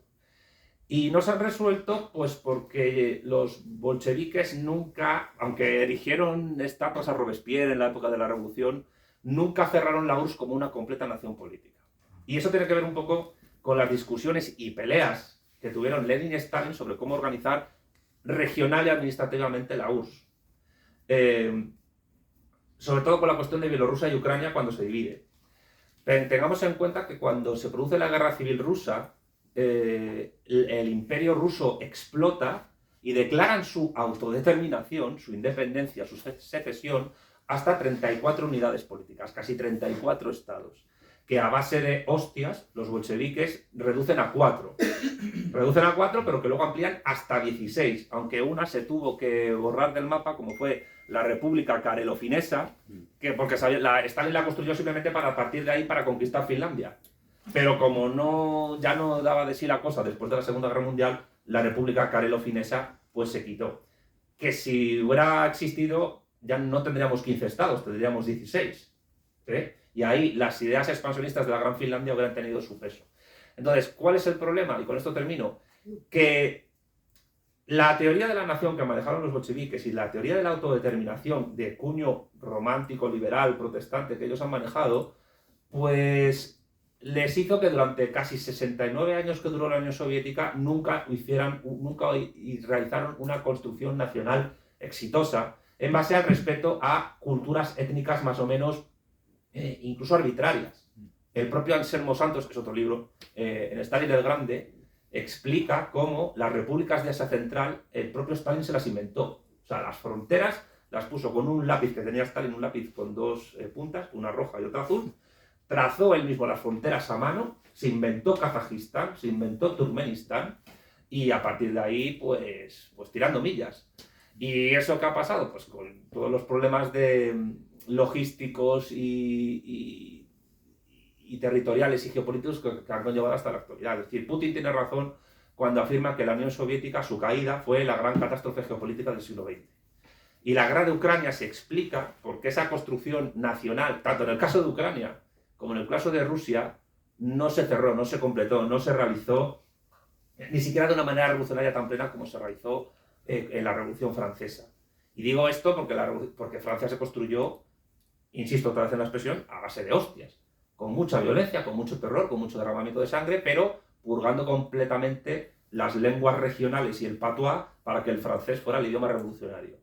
Y no se han resuelto pues porque los bolcheviques nunca, aunque erigieron estatuas a Robespierre en la época de la Revolución, nunca cerraron la URSS como una completa nación política. Y eso tiene que ver un poco con las discusiones y peleas que tuvieron Lenin y Stalin sobre cómo organizar regional y administrativamente la URSS. Sobre todo con la cuestión de Bielorrusia y Ucrania cuando se divide. Pero tengamos en cuenta que cuando se produce la guerra civil rusa, el imperio ruso explota y declaran su autodeterminación, su independencia, su secesión, hasta 34 unidades políticas, casi 34 estados, que a base de hostias los bolcheviques reducen a 4. Reducen a 4, pero que luego amplían hasta 16, aunque una se tuvo que borrar del mapa, como fue la República Karelo-Finesa, porque Stalin la construyó simplemente para partir de ahí para conquistar Finlandia. Pero como ya no daba de sí la cosa después de la Segunda Guerra Mundial, la República Karelo-Finesa pues se quitó. Que si hubiera existido ya no tendríamos 15 estados, tendríamos 16. Y ahí las ideas expansionistas de la Gran Finlandia hubieran tenido su peso. Entonces, ¿cuál es el problema? Y con esto termino. Que la teoría de la nación que manejaron los bolcheviques y la teoría de la autodeterminación de cuño romántico, liberal, protestante que ellos han manejado, pues les hizo que durante casi 69 años que duró la Unión Soviética nunca realizaron una construcción nacional exitosa en base al respeto a culturas étnicas más o menos incluso arbitrarias. El propio Anselmo Santos, que es otro libro, en Stalin el Grande, explica cómo las repúblicas de Asia Central, el propio Stalin se las inventó. O sea, las fronteras las puso con un lápiz que tenía Stalin, un lápiz con dos puntas, una roja y otra azul, trazó él mismo las fronteras a mano, se inventó Kazajistán, se inventó Turkmenistán, y a partir de ahí, pues tirando millas. ¿Y eso qué ha pasado? Pues con todos los problemas logísticos y territoriales y geopolíticos que han conllevado hasta la actualidad. Es decir, Putin tiene razón cuando afirma que la Unión Soviética, su caída, fue la gran catástrofe geopolítica del siglo XX. Y la guerra de Ucrania se explica porque esa construcción nacional, tanto en el caso de Ucrania como en el caso de Rusia, no se cerró, no se completó, no se realizó ni siquiera de una manera revolucionaria tan plena como se realizó en la Revolución Francesa. Y digo esto porque Francia se construyó, insisto otra vez en la expresión, a base de hostias, con mucha violencia, con mucho terror, con mucho derramamiento de sangre, pero purgando completamente las lenguas regionales y el patois para que el francés fuera el idioma revolucionario.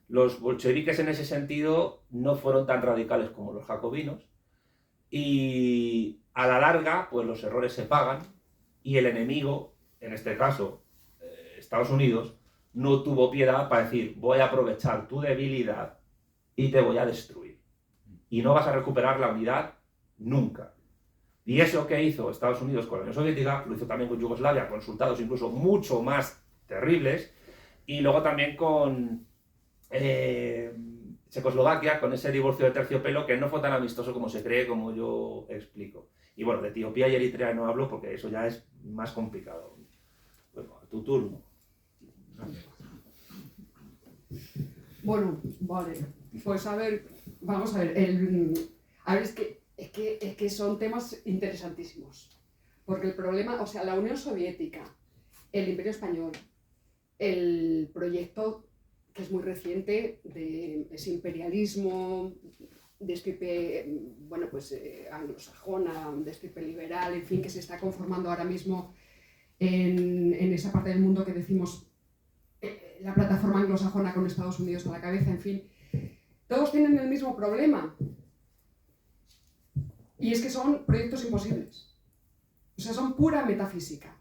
Los bolcheviques en ese sentido no fueron tan radicales como los jacobinos, y a la larga pues los errores se pagan y el enemigo, en este caso Estados Unidos, no tuvo piedad para decir voy a aprovechar tu debilidad y te voy a destruir. Y no vas a recuperar la unidad nunca. Y eso que hizo Estados Unidos con la Unión Soviética, lo hizo también con Yugoslavia, con resultados incluso mucho más terribles, y luego también con Checoslovaquia, con ese divorcio de terciopelo que no fue tan amistoso como se cree, como yo explico. Y bueno, de Etiopía y Eritrea no hablo porque eso ya es más complicado. Bueno, a tu turno. Bueno, vale. Pues a ver, vamos a ver. Es que son temas interesantísimos. Porque el problema, o sea, la Unión Soviética, el Imperio Español, el proyecto que es muy reciente de ese imperialismo de estirpe, bueno, pues anglosajona, de estirpe liberal, en fin, que se está conformando ahora mismo en esa parte del mundo que decimos la plataforma anglosajona con Estados Unidos a la cabeza, en fin. Todos tienen el mismo problema. Y es que son proyectos imposibles. O sea, son pura metafísica.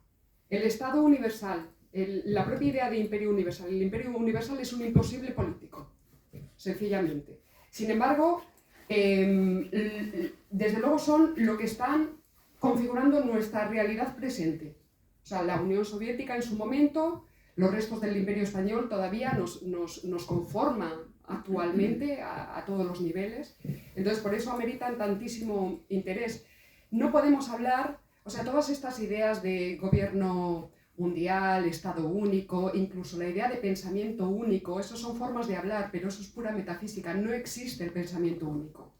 El Estado universal, la propia idea de imperio universal, el imperio universal es un imposible político, sencillamente. Sin embargo, desde luego son lo que están configurando nuestra realidad presente. O sea, la Unión Soviética en su momento, los restos del Imperio Español todavía nos conforman actualmente a todos los niveles. Entonces, por eso ameritan tantísimo interés. No podemos hablar, o sea, todas estas ideas de gobierno mundial, Estado único, incluso la idea de pensamiento único, eso son formas de hablar, pero eso es pura metafísica, no existe el pensamiento único.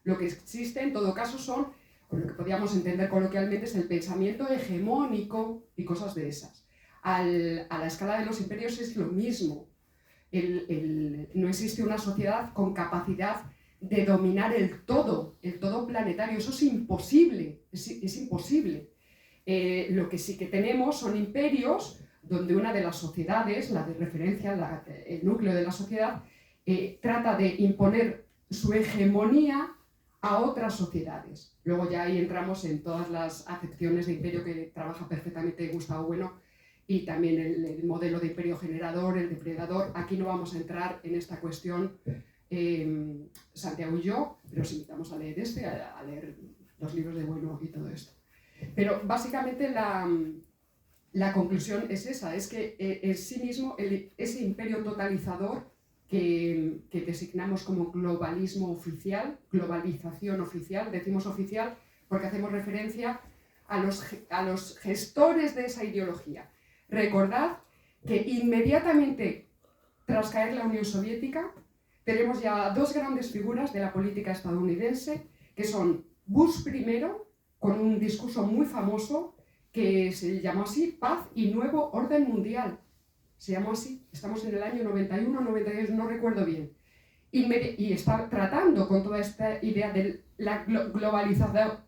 Lo que existe en todo caso son, o lo que podríamos entender coloquialmente, es el pensamiento hegemónico y cosas de esas. A la escala de los imperios es lo mismo. No existe una sociedad con capacidad de dominar el todo planetario, eso es imposible, es imposible. Lo que sí que tenemos son imperios donde una de las sociedades, la de referencia, el núcleo de la sociedad, trata de imponer su hegemonía a otras sociedades. Luego ya ahí entramos en todas las acepciones de imperio que trabaja perfectamente Gustavo Bueno, y también el modelo de imperio generador, el depredador. Aquí no vamos a entrar en esta cuestión, Santiago y yo, pero os invitamos a leer a leer los libros de Bueno y todo esto. Pero básicamente la conclusión es esa, es que en sí mismo ese imperio totalizador que designamos como globalismo oficial, globalización oficial, decimos oficial porque hacemos referencia a los gestores de esa ideología. Recordad que inmediatamente tras caer la Unión Soviética tenemos ya dos grandes figuras de la política estadounidense, que son Bush I, con un discurso muy famoso que se llamó así, Paz y Nuevo Orden Mundial. Se llamó así, estamos en el año 91, 92, no recuerdo bien. Y está tratando con toda esta idea de globalizar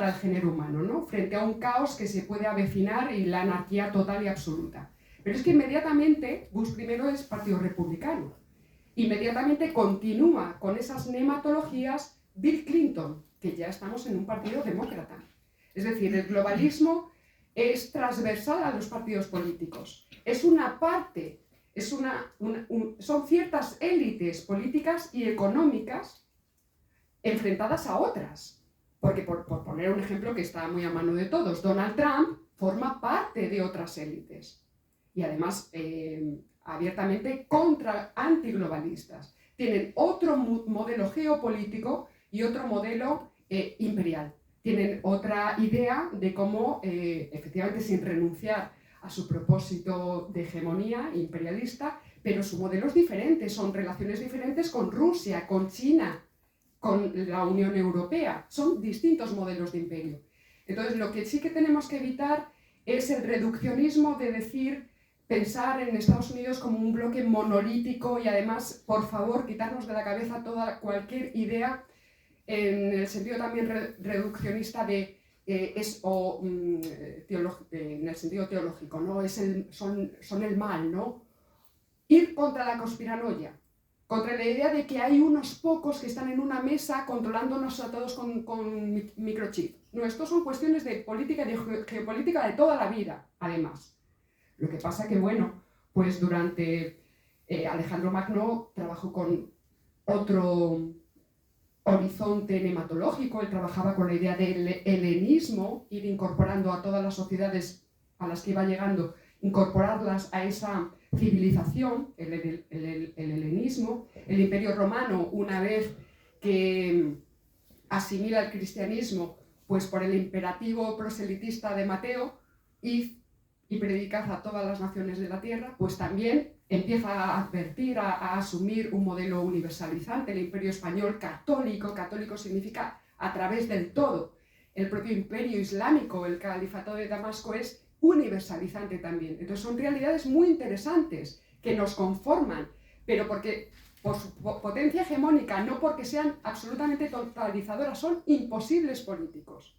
al género humano, ¿no? Frente a un caos que se puede avecinar y la anarquía total y absoluta. Pero es que inmediatamente Bush I es Partido Republicano. Inmediatamente continúa con esas nematologías Bill Clinton, que ya estamos en un partido demócrata. Es decir, el globalismo es transversal a los partidos políticos. Es una parte, son ciertas élites políticas y económicas enfrentadas a otras. Porque, por poner un ejemplo que está muy a mano de todos, Donald Trump forma parte de otras élites. Y además, abiertamente antiglobalistas. Tienen otro modelo geopolítico y otro modelo imperial. Tienen otra idea de cómo, efectivamente, sin renunciar a su propósito de hegemonía imperialista, pero su modelo es diferente, son relaciones diferentes con Rusia, con China, con la Unión Europea. Son distintos modelos de imperio. Entonces, lo que sí que tenemos que evitar es el reduccionismo de pensar en Estados Unidos como un bloque monolítico y además, por favor, quitarnos de la cabeza cualquier idea en el sentido también reduccionista en el sentido teológico, ¿no? Son el mal, ¿no? Ir contra la conspiranoia, contra la idea de que hay unos pocos que están en una mesa controlándonos a todos con microchips. No, esto son cuestiones de política y de geopolítica de toda la vida, además. Lo que pasa que, bueno, pues durante Alejandro Magno trabajó con otro horizonte nematológico, él trabajaba con la idea del helenismo, ir incorporando a todas las sociedades a las que iba llegando, incorporarlas a esa civilización, el helenismo. El Imperio Romano, una vez que asimila el cristianismo, pues por el imperativo proselitista de Mateo, y predicad a todas las naciones de la tierra, pues también empieza a advertir, a asumir un modelo universalizante. El Imperio Español católico significa a través del todo. El propio Imperio Islámico, el Califato de Damasco, es universalizante también. Entonces son realidades muy interesantes que nos conforman, pero porque por su potencia hegemónica, no porque sean absolutamente totalizadoras, son imposibles políticos.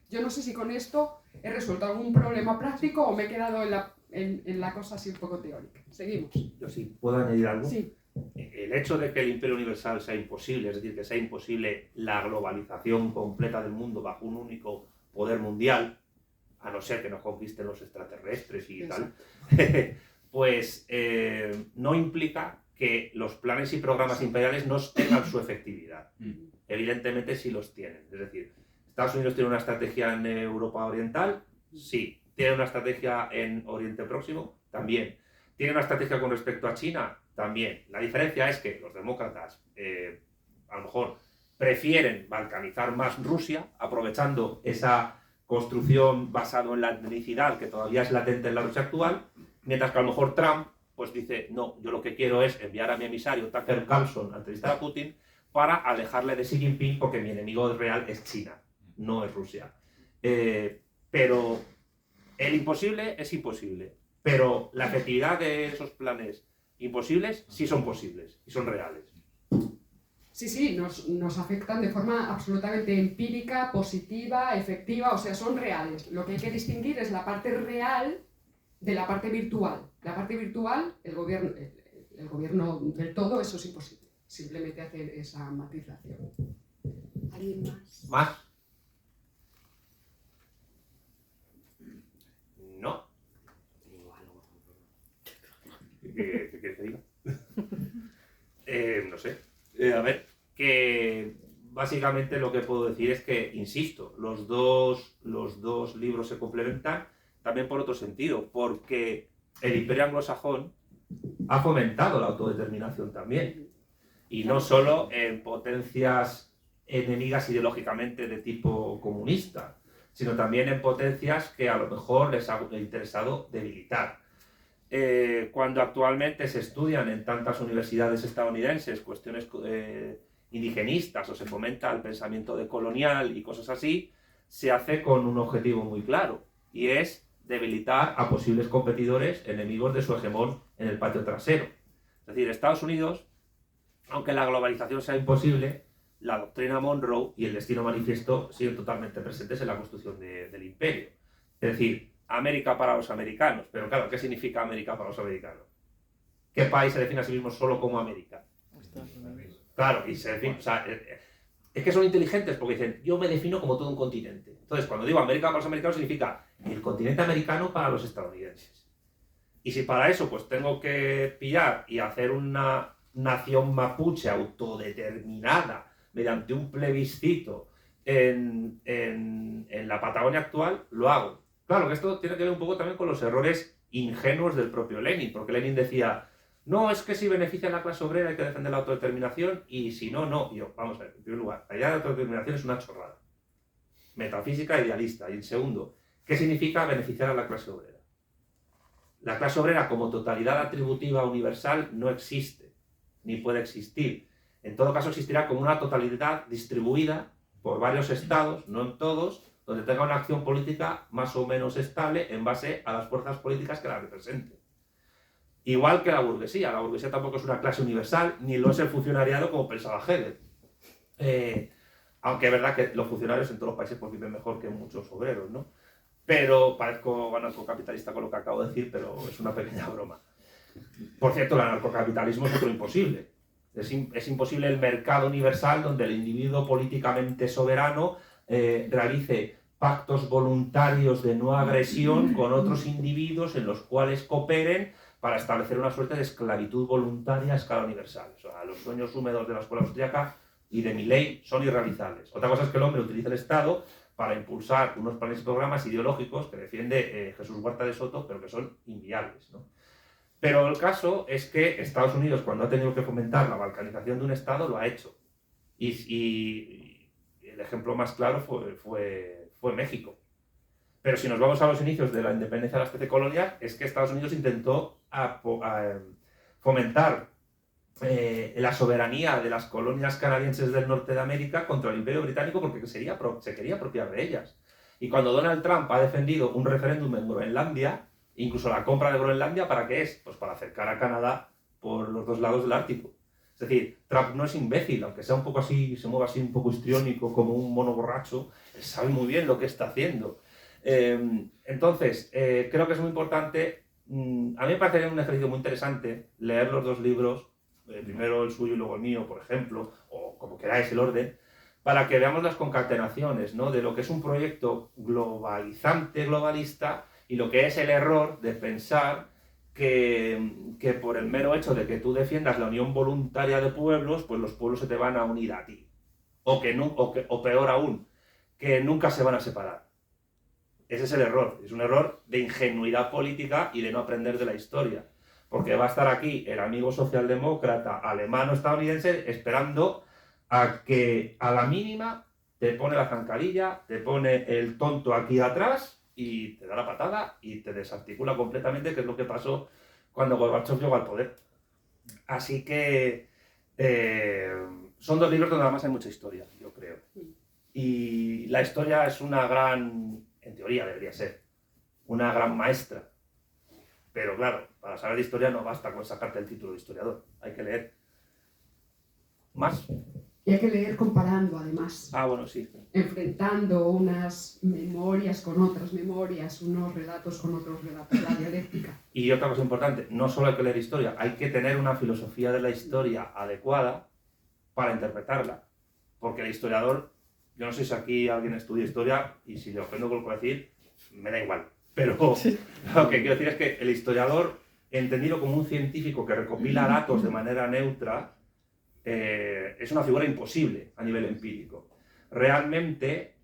Yo no sé si con esto he resuelto algún problema práctico o me he quedado en la cosa así un poco teórica. Seguimos. Yo sí, ¿puedo añadir algo? Sí. el hecho de que el imperio universal sea imposible, es decir, que sea imposible la globalización completa del mundo bajo un único poder mundial, a no ser que nos conquisten los extraterrestres y tal, pues no implica que los planes y programas imperiales no tengan su efectividad. Evidentemente sí los tienen. Es decir, ¿Estados Unidos tiene una estrategia en Europa Oriental? Sí. ¿Tiene una estrategia en Oriente Próximo? También. ¿Tiene una estrategia con respecto a China? También. La diferencia es que los demócratas a lo mejor prefieren balcanizar más Rusia, aprovechando esa construcción basada en la etnicidad que todavía es latente en la Rusia actual, mientras que a lo mejor Trump pues dice, no, yo lo que quiero es enviar a mi emisario Tucker Carlson a entrevistar a Putin para alejarle de Xi Jinping porque mi enemigo real es China, no es Rusia. Pero el imposible es imposible, pero la efectividad de esos planes imposibles sí son posibles y son reales. Sí, nos afectan de forma absolutamente empírica, positiva, efectiva, o sea, son reales. Lo que hay que distinguir es la parte real de la parte virtual. La parte virtual, el gobierno del todo, eso es imposible. Simplemente hacer esa matización. ¿Alguien más? ¿Más? No. ¿Qué quieres que diga? No sé. A ver, que básicamente lo que puedo decir es que, insisto, los dos libros se complementan también por otro sentido, porque el imperio anglosajón ha fomentado la autodeterminación también, y no solo en potencias enemigas ideológicamente de tipo comunista, sino también en potencias que a lo mejor les ha interesado debilitar. Cuando actualmente se estudian en tantas universidades estadounidenses cuestiones indigenistas o se fomenta el pensamiento decolonial y cosas así, se hace con un objetivo muy claro, y es debilitar a posibles competidores enemigos de su hegemón en el patio trasero. Es decir, Estados Unidos, aunque la globalización sea imposible, la doctrina Monroe y el destino manifiesto siguen totalmente presentes en la construcción del imperio. Es decir, América para los americanos. Pero claro, ¿qué significa América para los americanos? ¿Qué país se define a sí mismo solo como América? Claro, y se define, o sea, es que son inteligentes porque dicen, yo me defino como todo un continente. Entonces, cuando digo América para los americanos, significa el continente americano para los estadounidenses. Y si para eso pues tengo que pillar y hacer una nación mapuche autodeterminada mediante un plebiscito en la Patagonia actual, lo hago. Claro que esto tiene que ver un poco también con los errores ingenuos del propio Lenin, porque Lenin decía, no, es que si beneficia a la clase obrera hay que defender la autodeterminación, y si no, no. Y yo, vamos a ver, en primer lugar, la idea de autodeterminación es una chorrada, metafísica e idealista. Y en segundo, ¿qué significa beneficiar a la clase obrera? La clase obrera como totalidad atributiva universal no existe, ni puede existir. En todo caso existirá como una totalidad distribuida por varios estados, no en todos, donde tenga una acción política más o menos estable en base a las fuerzas políticas que la representen. Igual que la burguesía tampoco es una clase universal, ni lo es el funcionariado como pensaba Hegel. Aunque es verdad que los funcionarios en todos los países pues viven mejor que muchos obreros, ¿no? Pero parezco anarcocapitalista con lo que acabo de decir, pero es una pequeña broma. Por cierto, el anarcocapitalismo es otro imposible. Es imposible el mercado universal donde el individuo políticamente soberano realice pactos voluntarios de no agresión con otros individuos en los cuales cooperen para establecer una suerte de esclavitud voluntaria a escala universal. O sea, los sueños húmedos de la escuela austríaca y de Milley son irrealizables. Otra cosa es que el hombre utilice el Estado para impulsar unos planes y programas ideológicos que defiende Jesús Huerta de Soto, pero que son inviables, ¿no? Pero el caso es que Estados Unidos, cuando ha tenido que fomentar la balcanización de un Estado, lo ha hecho. Y el ejemplo más claro fue México. Pero si nos vamos a los inicios de la independencia de las 13 colonias, es que Estados Unidos intentó fomentar la soberanía de las colonias canadienses del norte de América contra el Imperio Británico porque se quería apropiar de ellas. Y cuando Donald Trump ha defendido un referéndum en Groenlandia, incluso la compra de Groenlandia, ¿para qué es? Pues para acercar a Canadá por los dos lados del Ártico. Es decir, Trump no es imbécil, aunque sea un poco así, se mueva así un poco histriónico, como un mono borracho, él sabe muy bien lo que está haciendo. Entonces, creo que es muy importante, a mí me parece un ejercicio muy interesante leer los dos libros primero el suyo y luego el mío, por ejemplo, o como queráis el orden, para que veamos las concatenaciones, ¿no?, de lo que es un proyecto globalizante, globalista, y lo que es el error de pensar que por el mero hecho de que tú defiendas la unión voluntaria de pueblos, pues los pueblos se te van a unir a ti. O peor aún, que nunca se van a separar. Ese es el error. Es un error de ingenuidad política y de no aprender de la historia. Porque va a estar aquí el amigo socialdemócrata alemán o estadounidense esperando a que a la mínima te pone la zancadilla, te pone el tonto aquí atrás y te da la patada y te desarticula completamente, que es lo que pasó cuando Gorbachev llegó al poder. Así que son dos libros donde además hay mucha historia, yo creo. Y la historia es una gran, en teoría debería ser, una gran maestra. Pero claro, para saber de historia no basta con sacarte el título de historiador, hay que leer. ¿Más? Y hay que leer comparando, además. Ah, bueno, sí. Enfrentando unas memorias con otras memorias, unos relatos con otros relatos, la dialéctica. Y otra cosa importante, no solo hay que leer historia, hay que tener una filosofía de la historia adecuada para interpretarla. Porque el historiador, yo no sé si aquí alguien estudia historia, y si le ofendo con lo que voy a decir, me da igual. Pero lo que quiero decir es que el historiador, entendido como un científico que recopila datos de manera neutra, es una figura imposible a nivel empírico. Realmente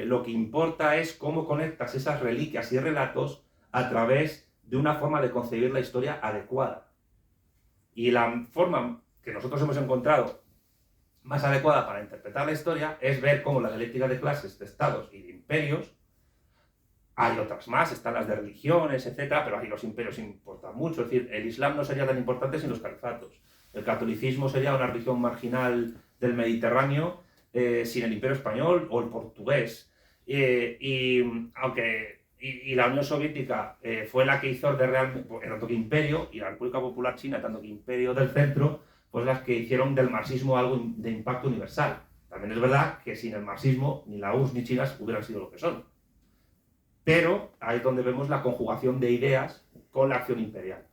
lo que importa es cómo conectas esas reliquias y relatos a través de una forma de concebir la historia adecuada. Y la forma que nosotros hemos encontrado más adecuada para interpretar la historia es ver cómo la dialéctica de clases, de estados y de imperios, hay otras más, están las de religiones, etcétera, pero aquí los imperios importan mucho. Es decir, el Islam no sería tan importante sin los califatos. El catolicismo sería una religión marginal del Mediterráneo sin el Imperio Español o el portugués. Y la Unión Soviética fue la que hizo realmente, en tanto que imperio, y la República Popular China, tanto que imperio del centro, pues las que hicieron del marxismo algo de impacto universal. También es verdad que sin el marxismo ni la URSS ni China hubieran sido lo que son. Pero ahí es donde vemos la conjugación de ideas con la acción imperial.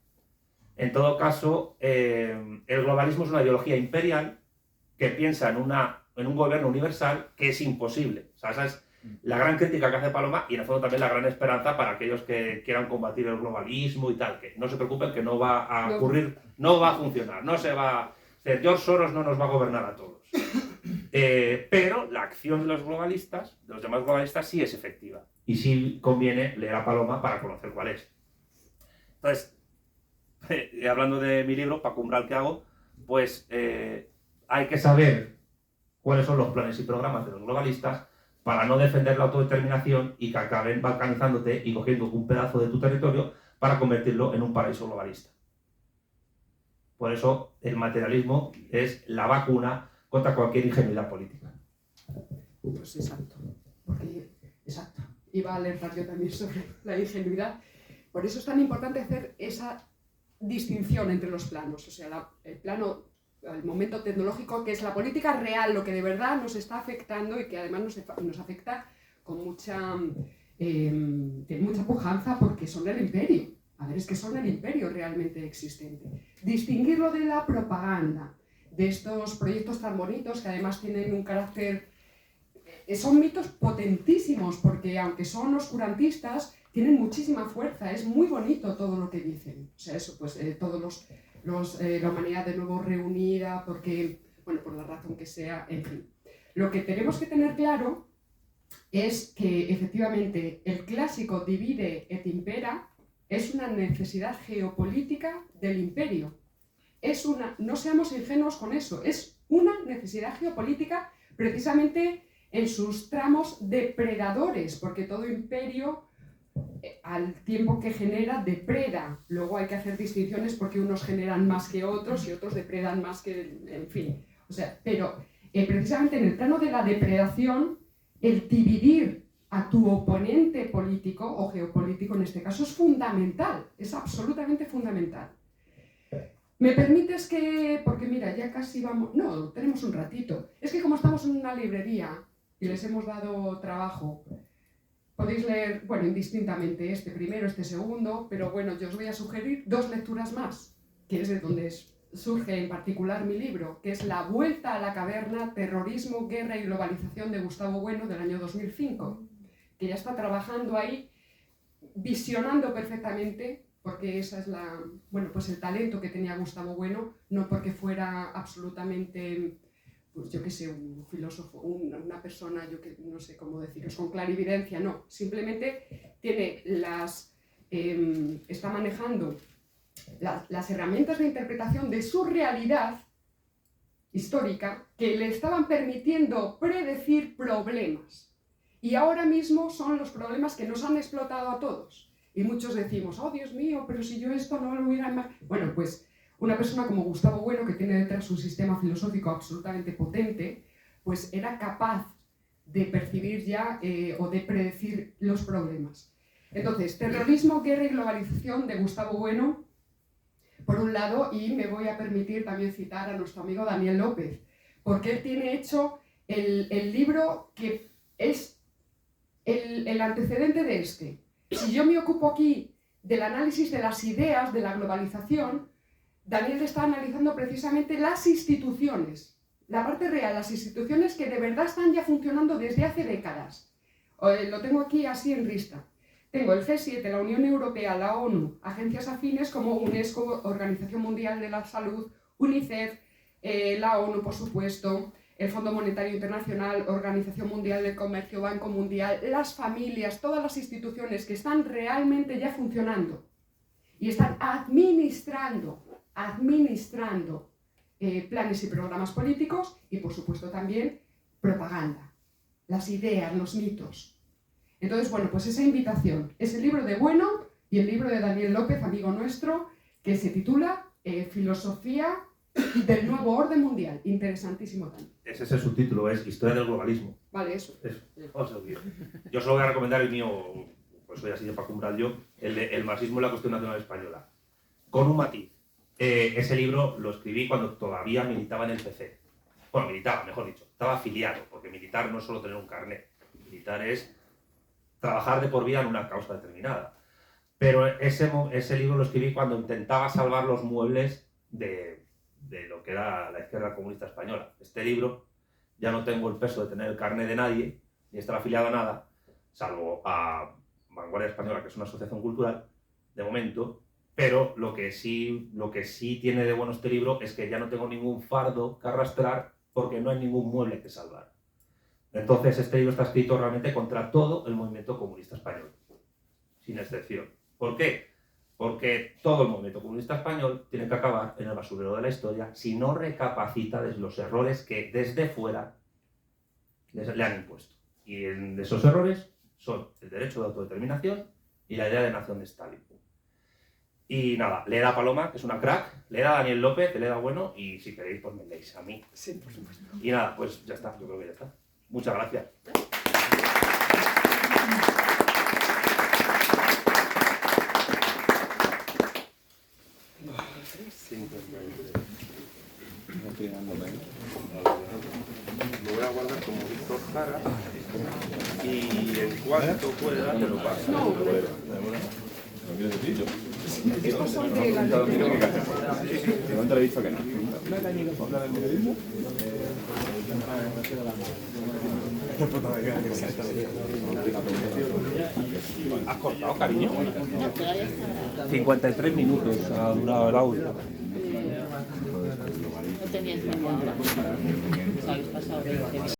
En todo caso, el globalismo es una ideología imperial que piensa en un gobierno universal que es imposible. O sea, esa es la gran crítica que hace Paloma y en el fondo también la gran esperanza para aquellos que quieran combatir el globalismo y tal, que no se preocupen, que no va a ocurrir, no va a funcionar, no se va... George Soros no nos va a gobernar a todos. Pero la acción de los globalistas, de los demás globalistas, sí es efectiva. Y sí conviene leer a Paloma para conocer cuál es. Entonces, hablando de mi libro, Paco Umbral, ¿qué hago? Pues hay que saber cuáles son los planes y programas de los globalistas para no defender la autodeterminación y que acaben balcanizándote y cogiendo un pedazo de tu territorio para convertirlo en un paraíso globalista. Por eso el materialismo es la vacuna contra cualquier ingenuidad política. Pues exacto. Exacto. Iba a alertar yo también sobre la ingenuidad. Por eso es tan importante hacer esa distinción entre los planos. O sea, el plano, el momento tecnológico, que es la política real, lo que de verdad nos está afectando y que además nos afecta con mucha pujanza porque son el imperio. A ver, es que son el imperio realmente existente. Distinguirlo de la propaganda, de estos proyectos tan bonitos que además tienen un carácter... Son mitos potentísimos porque aunque son oscurantistas, tienen muchísima fuerza. Es muy bonito todo lo que dicen. O sea, eso, pues todos la humanidad de nuevo reunida, porque, bueno, por la razón que sea, en fin. Lo que tenemos que tener claro es que efectivamente el clásico divide et impera es una necesidad geopolítica del imperio. No seamos ingenuos con eso, es una necesidad geopolítica precisamente en sus tramos depredadores, porque todo imperio al tiempo que genera depreda. Luego hay que hacer distinciones porque unos generan más que otros y otros depredan más que... En fin, o sea, pero precisamente en el plano de la depredación, el dividir a tu oponente político o geopolítico en este caso es fundamental, es absolutamente fundamental. ¿Me permites que...? Porque mira, ya casi vamos... No, tenemos un ratito. Es que como estamos en una librería y les hemos dado trabajo, podéis leer, bueno, indistintamente este primero, este segundo, pero bueno, yo os voy a sugerir 2 lecturas más, que es de donde es surge en particular mi libro, que es La vuelta a la caverna, terrorismo, guerra y globalización de Gustavo Bueno del año 2005, que ya está trabajando ahí, visionando perfectamente, porque esa es pues el talento que tenía Gustavo Bueno, no porque fuera absolutamente, pues yo qué sé, un filósofo, una persona, yo que no sé cómo deciros, con clarividencia, no, simplemente tiene está manejando las herramientas de interpretación de su realidad histórica que le estaban permitiendo predecir problemas. Y ahora mismo son los problemas que nos han explotado a todos. Y muchos decimos, oh Dios mío, pero si yo esto no lo hubiera... Bueno, pues una persona como Gustavo Bueno, que tiene detrás un sistema filosófico absolutamente potente, pues era capaz de percibir ya o de predecir los problemas. Entonces, terrorismo, guerra y globalización de Gustavo Bueno, por un lado, y me voy a permitir también citar a nuestro amigo Daniel López, porque él tiene hecho el libro que es el antecedente de este. Si yo me ocupo aquí del análisis de las ideas de la globalización, Daniel está analizando precisamente las instituciones, la parte real, las instituciones que de verdad están ya funcionando desde hace décadas. Lo tengo aquí así en lista. Tengo el G7, la Unión Europea, la ONU, agencias afines como UNESCO, Organización Mundial de la Salud, UNICEF, la ONU, por supuesto, el Fondo Monetario Internacional, Organización Mundial del Comercio, Banco Mundial, las familias, todas las instituciones que están realmente ya funcionando y están administrando planes y programas políticos y, por supuesto, también propaganda, las ideas, los mitos. Entonces, bueno, pues esa invitación es el libro de Bueno y el libro de Daniel López, amigo nuestro, que se titula Filosofía del Nuevo Orden Mundial. Interesantísimo también. Ese es el subtítulo, es Historia del Globalismo. Vale, eso. Yo solo voy a recomendar el mío, pues soy así de Paco Umbral yo, el de El marxismo y la cuestión nacional española. Con un matiz. Ese libro lo escribí cuando todavía militaba en el PC. Bueno, militaba, mejor dicho. Estaba afiliado, porque militar no es solo tener un carnet. Militar es trabajar de por vida en una causa determinada. Pero ese libro lo escribí cuando intentaba salvar los muebles de lo que era la izquierda comunista española. Este libro ya no tengo el peso de tener el carnet de nadie, ni estar afiliado a nada, salvo a Vanguardia Española, que es una asociación cultural, de momento, pero lo que sí tiene de bueno este libro es que ya no tengo ningún fardo que arrastrar porque no hay ningún mueble que salvar. Entonces este libro está escrito realmente contra todo el movimiento comunista español, sin excepción. ¿Por qué? Porque todo el movimiento comunista español tiene que acabar en el basurero de la historia si no recapacita de los errores que desde fuera le han impuesto. Y esos errores son el derecho de autodeterminación y la idea de nación de Stalin. Y nada, leed a Paloma, que es una crack, leed a Daniel López, leed a Bueno, y si queréis, pues me leéis a mí. Sí, por supuesto. Y nada, pues ya está, yo creo que ya está. Muchas gracias. Lo voy a guardar como Víctor Jara y en cuanto pueda te lo paso. No quieres decir yo? Estos son de la Levanta la vista que no. ¿Has cortado, cariño? No, todavía está. 53 minutos ha durado el audio. No tenías media hora. Os habéis pasado 20 minutos.